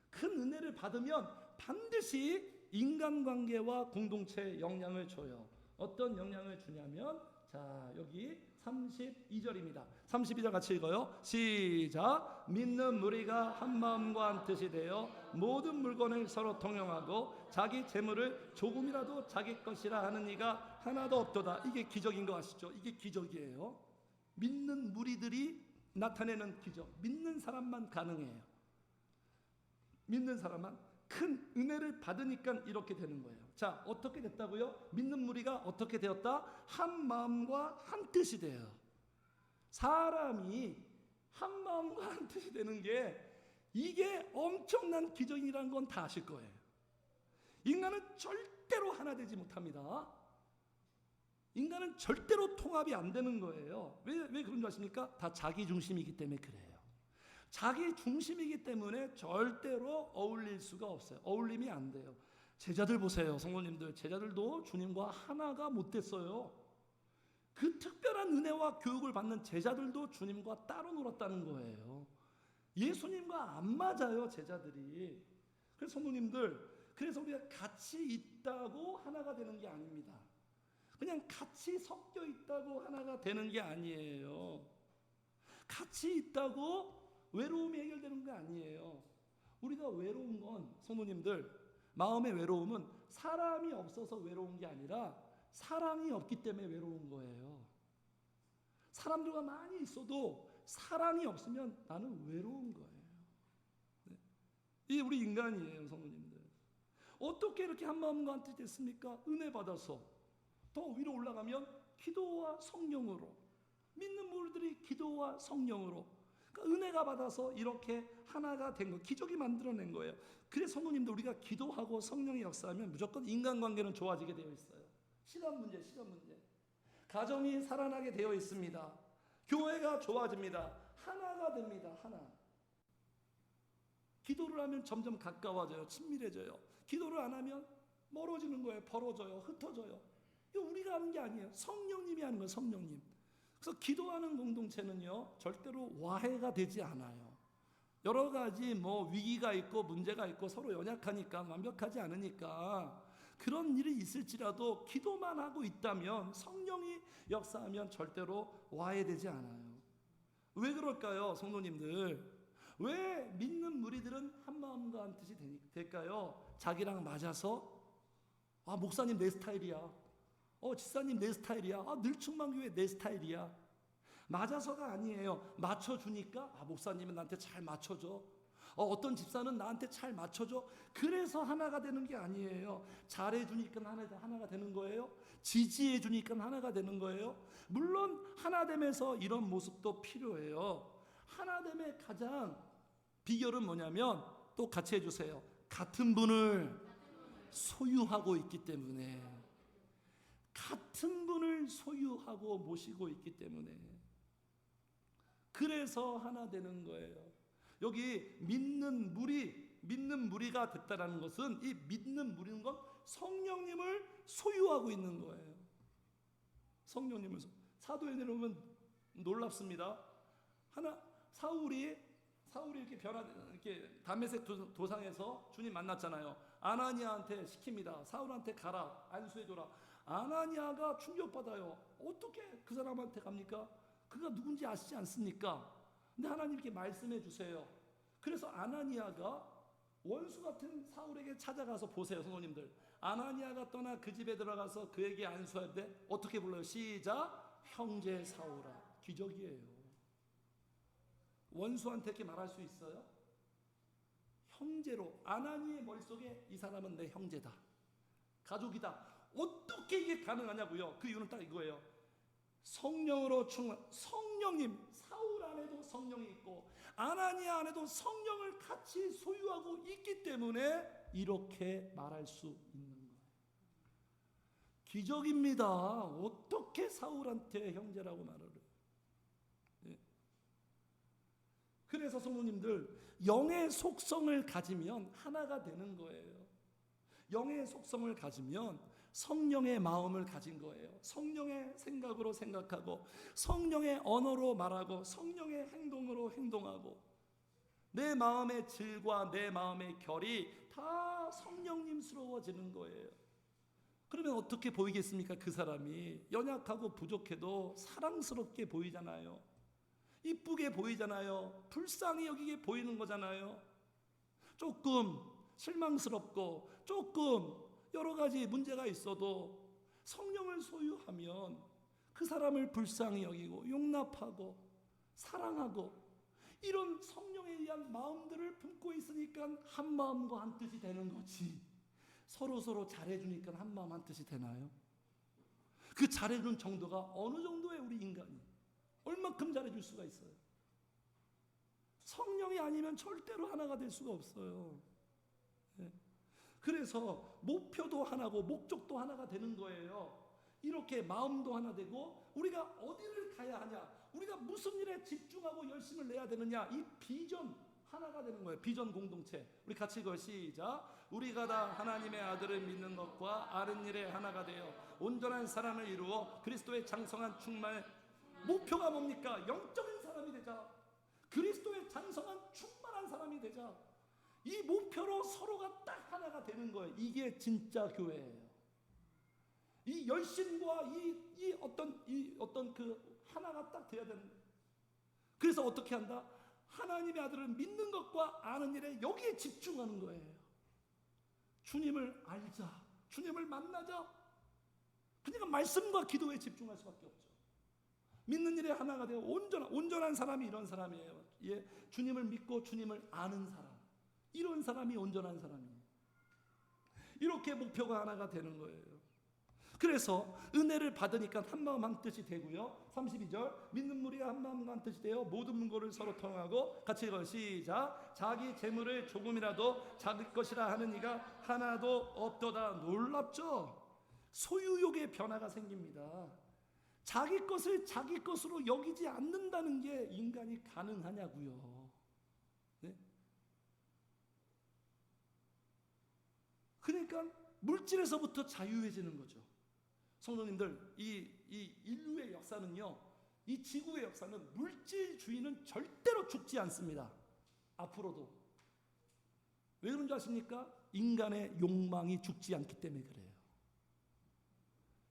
A: 큰 은혜를 받으면 반드시 인간관계와 공동체 영향을 줘요. 어떤 영향을 주냐면, 자, 여기 32절입니다. 32절 같이 읽어요. 시작. 믿는 무리가 한 마음과 한 뜻이 되어 모든 물건을 서로 통용하고 자기 재물을 조금이라도 자기 것이라 하는 이가 하나도 없도다. 이게 기적인 거 아시죠? 이게 기적이에요. 믿는 무리들이 나타내는 기적. 믿는 사람만 가능해요. 믿는 사람만. 큰 은혜를 받으니까 이렇게 되는 거예요. 자, 어떻게 됐다고요? 믿는 무리가 어떻게 되었다? 한 마음과 한 뜻이 돼요. 사람이 한 마음과 한 뜻이 되는 게, 이게 엄청난 기적이라는 건 다 아실 거예요. 인간은 절대로 하나 되지 못합니다. 인간은 절대로 통합이 안 되는 거예요. 왜 그런 줄 아십니까? 다 자기 중심이기 때문에 그래요. 자기 중심이기 때문에 절대로 어울릴 수가 없어요. 어울림이 안 돼요. 제자들 보세요, 성도님들. 제자들도 주님과 하나가 못 됐어요. 그 특별한 은혜와 교육을 받는 제자들도 주님과 따로 놀았다는 거예요. 예수님과 안 맞아요, 제자들이. 그래서 성도님들, 그래서 우리가 같이 있다고 하나가 되는 게 아닙니다. 그냥 같이 섞여 있다고 하나가 되는 게 아니에요. 같이 있다고 외로움이 해결되는 게 아니에요. 우리가 외로운 건, 성도님들, 마음의 외로움은 사람이 없어서 외로운 게 아니라 사랑이 없기 때문에 외로운 거예요. 사람들과 많이 있어도 사랑이 없으면 나는 외로운 거예요. 네. 이게 우리 인간이에요, 성도님들. 어떻게 이렇게 한 마음과 한 뜻이 됐습니까? 은혜 받아서. 더 위로 올라가면 기도와 성령으로, 믿는 무리들이 기도와 성령으로, 그러니까 은혜가 받아서 이렇게 하나가 된 거, 기적이 만들어낸 거예요. 그래서 성도님들, 우리가 기도하고 성령이 역사하면 무조건 인간관계는 좋아지게 되어 있어요. 시간 문제. 가정이 살아나게 되어 있습니다. 교회가 좋아집니다. 하나가 됩니다. 하나. 기도를 하면 점점 가까워져요. 친밀해져요. 기도를 안 하면 멀어지는 거예요. 벌어져요. 흩어져요. 이거 우리가 하는 게 아니에요. 성령님이 하는 거예요. 성령님. 그래서 기도하는 공동체는요, 절대로 와해가 되지 않아요. 여러 가지 위기가 있고 문제가 있고 서로 연약하니까, 완벽하지 않으니까 그런 일이 있을지라도 기도만 하고 있다면, 성령이 역사하면 절대로 와해되지 않아요. 왜 그럴까요, 성도님들? 왜 믿는 무리들은 한 마음과 한 뜻이 될까요? 자기랑 맞아서, 목사님 내 스타일이야. 지사님 내 스타일이야. 늘충만교회 내 스타일이야. 맞아서가 아니에요. 맞춰주니까 목사님은 나한테 잘 맞춰줘. 어떤 집사는 나한테 잘 맞춰줘. 그래서 하나가 되는 게 아니에요. 잘해주니까 하나가 되는 거예요. 지지해주니까 하나가 되는 거예요. 물론 하나됨에서 이런 모습도 필요해요. 하나됨의 가장 비결은 뭐냐면, 또 같이 해주세요. 같은 분을 소유하고 있기 때문에, 같은 분을 소유하고 모시고 있기 때문에, 그래서 하나 되는 거예요. 여기 믿는 무리가 됐다라는 것은, 이 믿는 무리는 건 성령님을 소유하고 있는 거예요. 성령님을. 사도행전에 보면 놀랍습니다. 사울이 이렇게 다메섹 도상에서 주님 만났잖아요. 아나니아한테 시킵니다. 사울한테 가라, 안수해줘라. 아나니아가 충격받아요. 어떻게 그 사람한테 갑니까? 그가 누군지 아시지 않습니까? 근데 하나님께 말씀해 주세요. 그래서 아나니아가 원수 같은 사울에게 찾아가서, 보세요 성도님들, 아나니아가 떠나 그 집에 들어가서 그에게 안수할 때 어떻게 불러요? 시작! 형제 사울아. 기적이에요. 원수한테 이렇게 말할 수 있어요? 형제로. 아나니의 머릿속에 이 사람은 내 형제다, 가족이다. 어떻게 이게 가능하냐고요? 그 이유는 딱 이거예요. 성령으로 성령님, 사울 안에도 성령이 있고 아나니아 안에도 성령을 같이 소유하고 있기 때문에 이렇게 말할 수 있는 거예요. 기적입니다. 어떻게 사울한테 형제라고 말을 해요? 네. 그래서 성도님들, 영의 속성을 가지면 하나가 되는 거예요. 영의 속성을 가지면 성령의 마음을 가진 거예요. 성령의 생각으로 생각하고, 성령의 언어로 말하고, 성령의 행동으로 행동하고, 내 마음의 질과 내 마음의 결이 다 성령님스러워지는 거예요. 그러면 어떻게 보이겠습니까? 그 사람이 연약하고 부족해도 사랑스럽게 보이잖아요. 이쁘게 보이잖아요. 불쌍히 여기게 보이는 거잖아요. 조금 실망스럽고 조금 여러 가지 문제가 있어도 성령을 소유하면 그 사람을 불쌍히 여기고 용납하고 사랑하고, 이런 성령에 의한 마음들을 품고 있으니까 한 마음과 한 뜻이 되는 거지. 서로 잘해주니까 한 마음 한 뜻이 되나요? 그 잘해준 정도가 어느 정도의 우리 인간이 얼만큼 잘해줄 수가 있어요? 성령이 아니면 절대로 하나가 될 수가 없어요. 네. 그래서 목표도 하나고 목적도 하나가 되는 거예요. 이렇게 마음도 하나 되고, 우리가 어디를 가야 하냐, 우리가 무슨 일에 집중하고 열심을 내야 되느냐, 이 비전 하나가 되는 거예요. 비전 공동체. 우리 같이 읽어요. 시작. 우리가 다 하나님의 아들을 믿는 것과 아는 일에 하나가 되어 온전한 사람을 이루어 그리스도의 장성한 충만의 목표가 뭡니까? 영적인 사람이 되자. 그리스도의 장성한 충만한 사람이 되자. 이 목표로 서로가 딱 하나가 되는 거예요. 이게 진짜 교회예요. 이 열심과 이 어떤 그 하나가 딱 돼야 되는 거예요. 그래서 어떻게 한다? 하나님의 아들을 믿는 것과 아는 일에 여기에 집중하는 거예요. 주님을 알자, 주님을 만나자. 그러니까 말씀과 기도에 집중할 수밖에 없죠. 믿는 일에 하나가 되어 온전한 사람이 이런 사람이에요. 예, 주님을 믿고 주님을 아는 사람, 이런 사람이 온전한 사람이에요. 이렇게 목표가 하나가 되는 거예요. 그래서 은혜를 받으니까 한 마음 한 뜻이 되고요. 32절, 믿는 무리가 한 마음 한 뜻이 되어 모든 문고를 서로 통하고, 같이 읽어요. 시작. 자기 재물을 조금이라도 자기 것이라 하는 이가 하나도 없도다. 놀랍죠? 소유욕의 변화가 생깁니다. 자기 것을 자기 것으로 여기지 않는다는 게 인간이 가능하냐고요. 네? 그러니까 물질에서부터 자유해지는 거죠. 성도님들, 이 인류의 역사는요, 이 지구의 역사는, 물질주의는 절대로 죽지 않습니다. 앞으로도. 왜 그런 줄 아십니까? 인간의 욕망이 죽지 않기 때문에 그래요.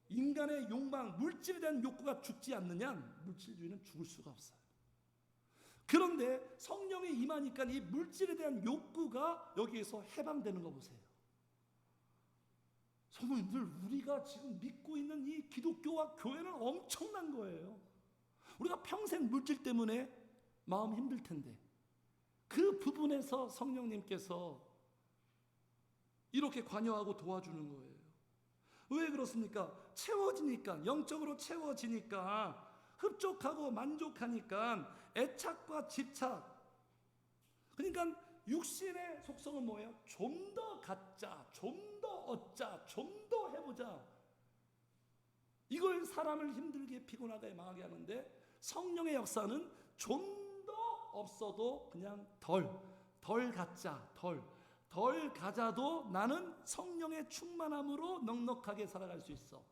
A: 인간의 욕망, 물질에 대한 욕구가 죽지 않느냐? 물질주의는 죽을 수가 없어요. 그런데 성령이 임하니까 이 물질에 대한 욕구가 여기에서 해방되는 거 보세요. 성도님들, 우리가 지금 믿고 있는 이 기독교와 교회는 엄청난 거예요. 우리가 평생 물질 때문에 마음 힘들 텐데, 그 부분에서 성령님께서 이렇게 관여하고 도와주는 거예요. 왜 그렇습니까? 채워지니까, 영적으로 채워지니까, 흡족하고 만족하니까 애착과 집착. 그러니까 육신의 속성은 뭐예요? 좀 더 갖자, 좀 더 얻자, 좀 더 해보자. 이걸 사람을 힘들게 피곤하게 망하게 하는데, 성령의 역사는 좀 더 없어도 그냥 덜 갖자, 덜 가자도 나는 성령의 충만함으로 넉넉하게 살아갈 수 있어.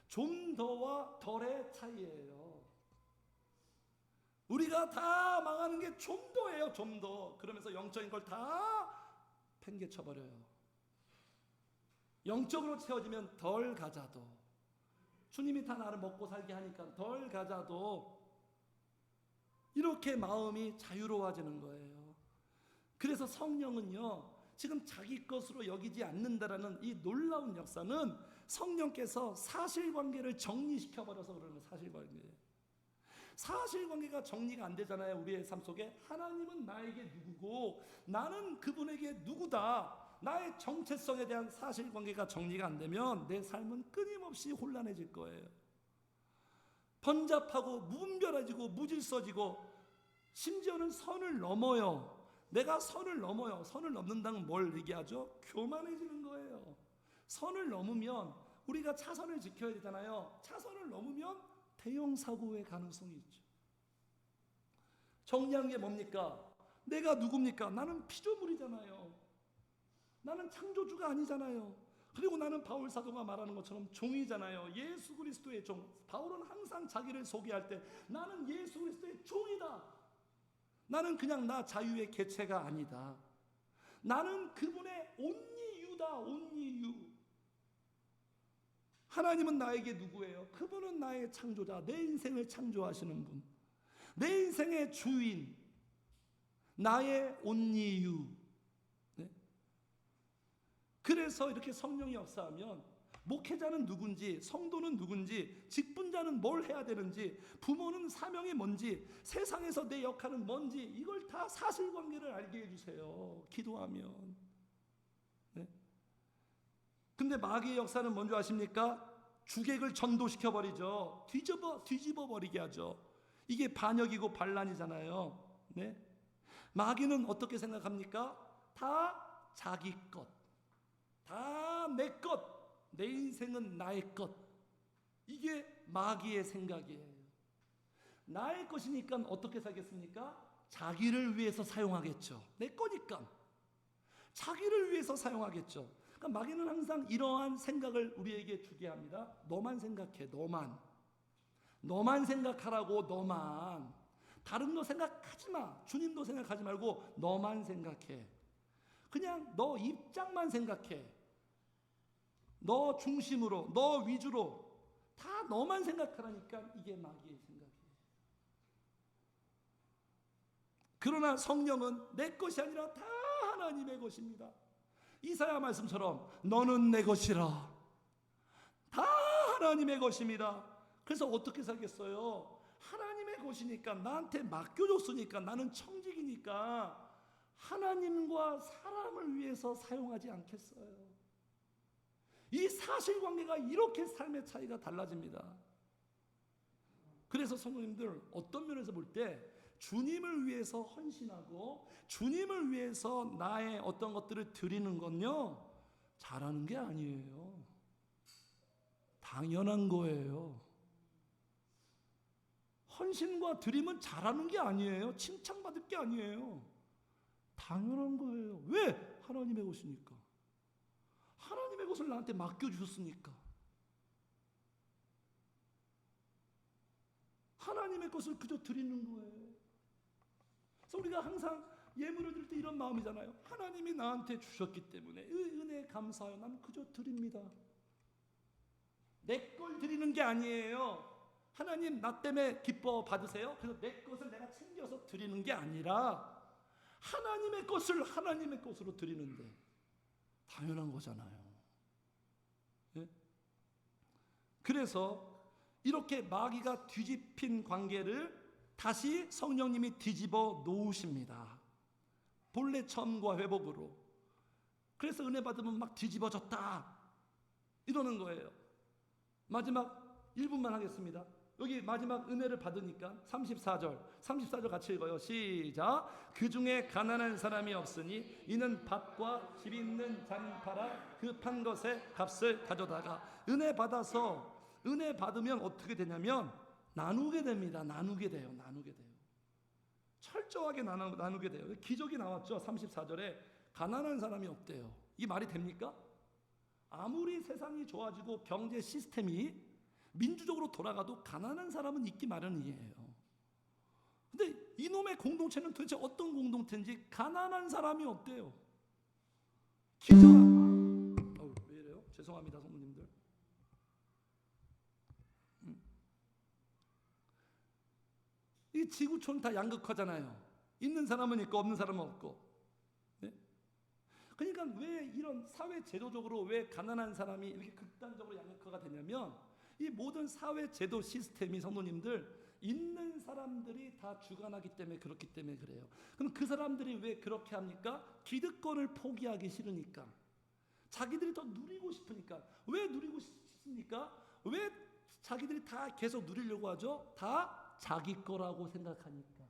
A: 좀 더와 덜의 차이예요. 우리가 다 망하는 게 좀 더예요. 좀 더. 그러면서 영적인 걸 다 팽개쳐버려요. 영적으로 채워지면 덜 가자도, 주님이 다 나를 먹고 살게 하니까 덜 가자도, 이렇게 마음이 자유로워지는 거예요. 그래서 성령은요, 지금 자기 것으로 여기지 않는다라는 이 놀라운 역사는 성령께서 사실관계를 정리시켜버려서 그러는 거예요. 사실관계가 정리가 안 되잖아요. 우리의 삶 속에 하나님은 나에게 누구고 나는 그분에게 누구다, 나의 정체성에 대한 사실관계가 정리가 안 되면 내 삶은 끊임없이 혼란해질 거예요. 번잡하고 무분별해지고 무질서지고, 심지어는 선을 넘어요. 내가 선을 넘어요. 선을 넘는다는 뭘 얘기하죠? 교만해지는 거예요. 선을 넘으면 우리가 차선을 지켜야 되잖아요. 차선을 넘으면 대형 사고의 가능성이 있죠. 정리하는 게 뭡니까? 내가 누굽니까? 나는 피조물이잖아요. 나는 창조주가 아니잖아요. 그리고 나는 바울 사도가 말하는 것처럼 종이잖아요. 예수 그리스도의 종. 바울은 항상 자기를 소개할 때 나는 예수 그리스도의 종이다. 나는 그냥 나 자유의 개체가 아니다. 나는 그분의 온리유다. 온리유. 하나님은 나에게 누구예요? 그분은 나의 창조자, 내 인생을 창조하시는 분, 내 인생의 주인, 나의 온리유. 네? 그래서 이렇게 성령이 역사하면 목회자는 누군지, 성도는 누군지, 직분자는 뭘 해야 되는지, 부모는 사명이 뭔지, 세상에서 내 역할은 뭔지, 이걸 다 사실관계를 알게 해주세요. 기도하면. 네? 근데 마귀의 역사는 뭔지 아십니까? 주객을 전도시켜버리죠. 뒤집어 버리게 하죠. 이게 반역이고 반란이잖아요. 네? 마귀는 어떻게 생각합니까? 다 자기 것, 다 내 것, 내 인생은 나의 것. 이게 마귀의 생각이에요. 나의 것이니까 어떻게 살겠습니까? 자기를 위해서 사용하겠죠. 내 거니까 자기를 위해서 사용하겠죠. 그러니까 마귀는 항상 이러한 생각을 우리에게 주게 합니다. 너만 생각해, 너만 생각하라고. 너만. 다른 거 생각하지 마. 주님도 생각하지 말고 너만 생각해. 그냥 너 입장만 생각해. 너 중심으로, 너 위주로 다 너만 생각하라니까. 이게 마귀의 생각이에요. 그러나 성령은 내 것이 아니라 다 하나님의 것입니다. 이사야 말씀처럼 너는 내 것이라. 다 하나님의 것입니다. 그래서 어떻게 살겠어요? 하나님의 것이니까, 나한테 맡겨줬으니까, 나는 청직이니까 하나님과 사람을 위해서 사용하지 않겠어요. 이 사실관계가 이렇게 삶의 차이가 달라집니다. 그래서 성도님들, 어떤 면에서 볼 때 주님을 위해서 헌신하고 주님을 위해서 나의 어떤 것들을 드리는 건요, 잘하는 게 아니에요. 당연한 거예요. 헌신과 드림은 잘하는 게 아니에요. 칭찬받을 게 아니에요. 당연한 거예요. 왜? 하나님의 것이니까. 하나님의 것을 나한테 맡겨주셨으니까. 하나님의 것을 그저 드리는 거예요. 그래서 우리가 항상 예물을 드릴 때 이런 마음이잖아요. 하나님이 나한테 주셨기 때문에 은혜에 감사하여 나는 그저 드립니다. 내 걸 드리는 게 아니에요. 하나님 나 때문에 기뻐 받으세요. 그래서 내 것을 내가 챙겨서 드리는 게 아니라 하나님의 것을 하나님의 것으로 드리는데 당연한 거잖아요. 예? 그래서 이렇게 마귀가 뒤집힌 관계를 다시 성령님이 뒤집어 놓으십니다. 본래 처음과 회복으로. 그래서 은혜 받으면 막 뒤집어졌다 이러는 거예요. 마지막 1분만 하겠습니다. 여기 마지막 은혜를 받으니까 34절 같이 읽어요. 시작. 그 중에 가난한 사람이 없으니 이는 밭과 집 있는 잔 팔아 그 판 것의 값을 가져다가. 은혜 받으면 어떻게 되냐면 나누게 됩니다. 나누게 돼요. 철저하게 나누게 돼요. 기적이 나왔죠. 34절에 가난한 사람이 없대요. 이 말이 됩니까? 아무리 세상이 좋아지고 경제 시스템이 민주적으로 돌아가도 가난한 사람은 있기 마련이에요. 근데 이놈의 공동체는 도대체 어떤 공동체인지 가난한 사람이 없대요. 왜 이래요? 죄송합니다, 성도님들. 이 지구촌 다 양극화잖아요. 있는 사람은 있고 없는 사람은 없고. 네? 그러니까 왜 이런 사회 제도적으로 왜 가난한 사람이 이렇게 극단적으로 양극화가 되냐면 이 모든 사회 제도 시스템이 성도님들 있는 사람들이 다 주관하기 때문에 그렇기 때문에 그래요. 그럼 그 사람들이 왜 그렇게 합니까? 기득권을 포기하기 싫으니까. 자기들이 더 누리고 싶으니까. 왜 누리고 싶습니까? 왜 자기들이 다 계속 누리려고 하죠? 다 자기 거라고 생각하니까.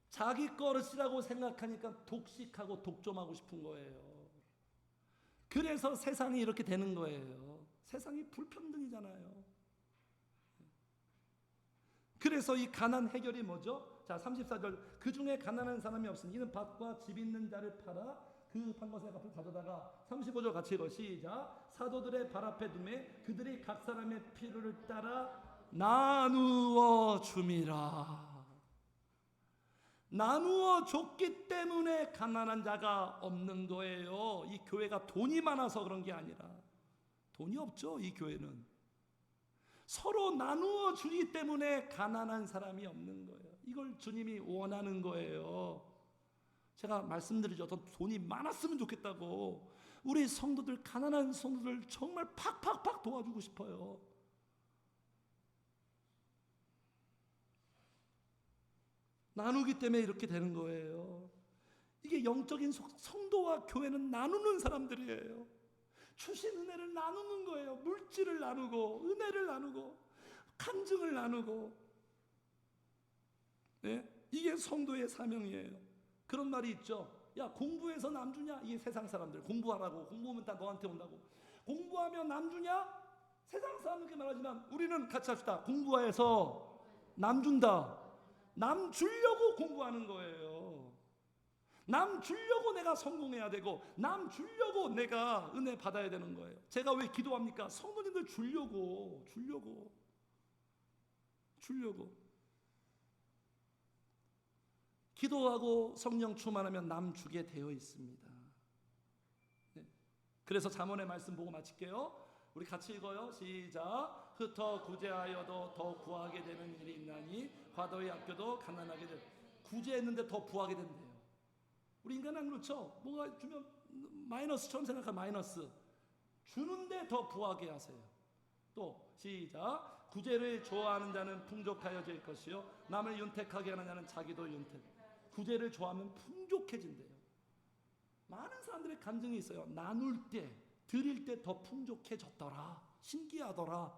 A: 자기 거라고 생각하니까 독식하고 독점하고 싶은 거예요. 그래서 세상이 이렇게 되는 거예요. 세상이 불평등이잖아요. 그래서 이 가난 해결이 뭐죠? 자, 34절. 그 중에 가난한 사람이 없으니 이는 밭과 집 있는 자를 팔아 그 판 것의 값을 가져다가. 35절 같이 읽어. 시작. 사도들의 발 앞에 두매 그들이 각 사람의 필요를 따라 나누어 줌이라. 나누어 줬기 때문에 가난한 자가 없는 거예요. 이 교회가 돈이 많아서 그런 게 아니라. 돈이 없죠, 이 교회는. 서로 나누어 주기 때문에 가난한 사람이 없는 거예요. 이걸 주님이 원하는 거예요. 제가 말씀드리죠. 더 돈이 많았으면 좋겠다고. 우리 성도들, 가난한 성도들 정말 팍팍팍 도와주고 싶어요. 나누기 때문에 이렇게 되는 거예요. 이게 영적인 성도와 교회는 나누는 사람들이에요. 주신 은혜를 나누는 거예요. 물질을 나누고 은혜를 나누고 간증을 나누고. 네? 이게 성도의 사명이에요. 그런 말이 있죠. 야, 공부해서 남 주냐? 이게 세상 사람들. 공부하라고. 공부하면 다 너한테 온다고. 공부하면 남 주냐? 세상 사람들께 말하지만 우리는 같이 합시다. 공부해서 남 준다. 남 주려고 공부하는 거예요. 남 주려고 내가 성공해야 되고 남 주려고 내가 은혜 받아야 되는 거예요. 제가 왜 기도합니까? 성도님들 주려고. 기도하고 성령 충만하면 남 주게 되어 있습니다. 네. 그래서 잠언의 말씀 보고 마칠게요. 우리 같이 읽어요. 시작. 흩어 구제하여도 더 구하게 되는 일이 있나니 과도히 아껴도 가난하게 돼. 구제했는데 더 구하게 된대요. 우리 인간은 그렇죠. 뭐가 주면 마이너스처럼 생각하면 마이너스. 주는데 더 구하게 하세요. 또 시작. 구제를 좋아하는 자는 풍족하여질 것이요 남을 윤택하게 하는 자는 자기도 윤택. 구제를 좋아하면 풍족해진대요. 많은 사람들의 간증이 있어요. 나눌 때, 드릴 때 더 풍족해졌더라. 신기하더라.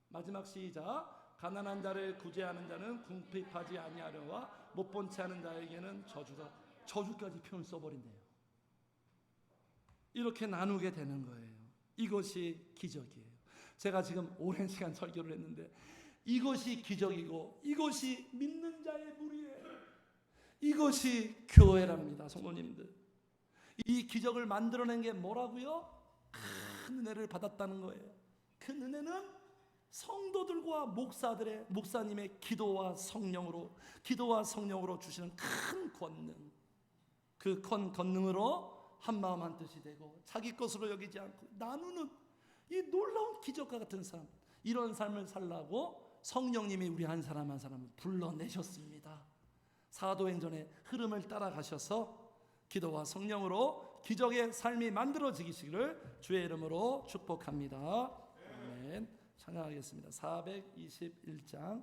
A: 마지막 시작. 가난한 자를 구제하는 자는 궁핍하지 아니하려와 못 본 채 하는 자에게는 저주다. 저주까지 표현 써버린대요. 이렇게 나누게 되는 거예요. 이것이 기적이에요. 제가 지금 오랜 시간 설교를 했는데 이것이 기적이고 이것이 믿는 자의 무리예요. 이것이 교회랍니다. 성도님들. 이 기적을 만들어낸 게 뭐라고요? 큰 은혜를 받았다는 거예요. 그 은혜는 성도들과 목사님의 기도와 성령으로 주시는 큰 권능. 그 권능으로 한 마음 한 뜻이 되고 자기 것으로 여기지 않고 나누는 이 놀라운 기적과 같은 삶. 이런 삶을 살라고 성령님이 우리 한 사람 한 사람을 불러내셨습니다. 사도행전의 흐름을 따라가셔서 기도와 성령으로 기적의 삶이 만들어지기를 주의 이름으로 축복합니다. 아멘. 찬양하겠습니다. 421장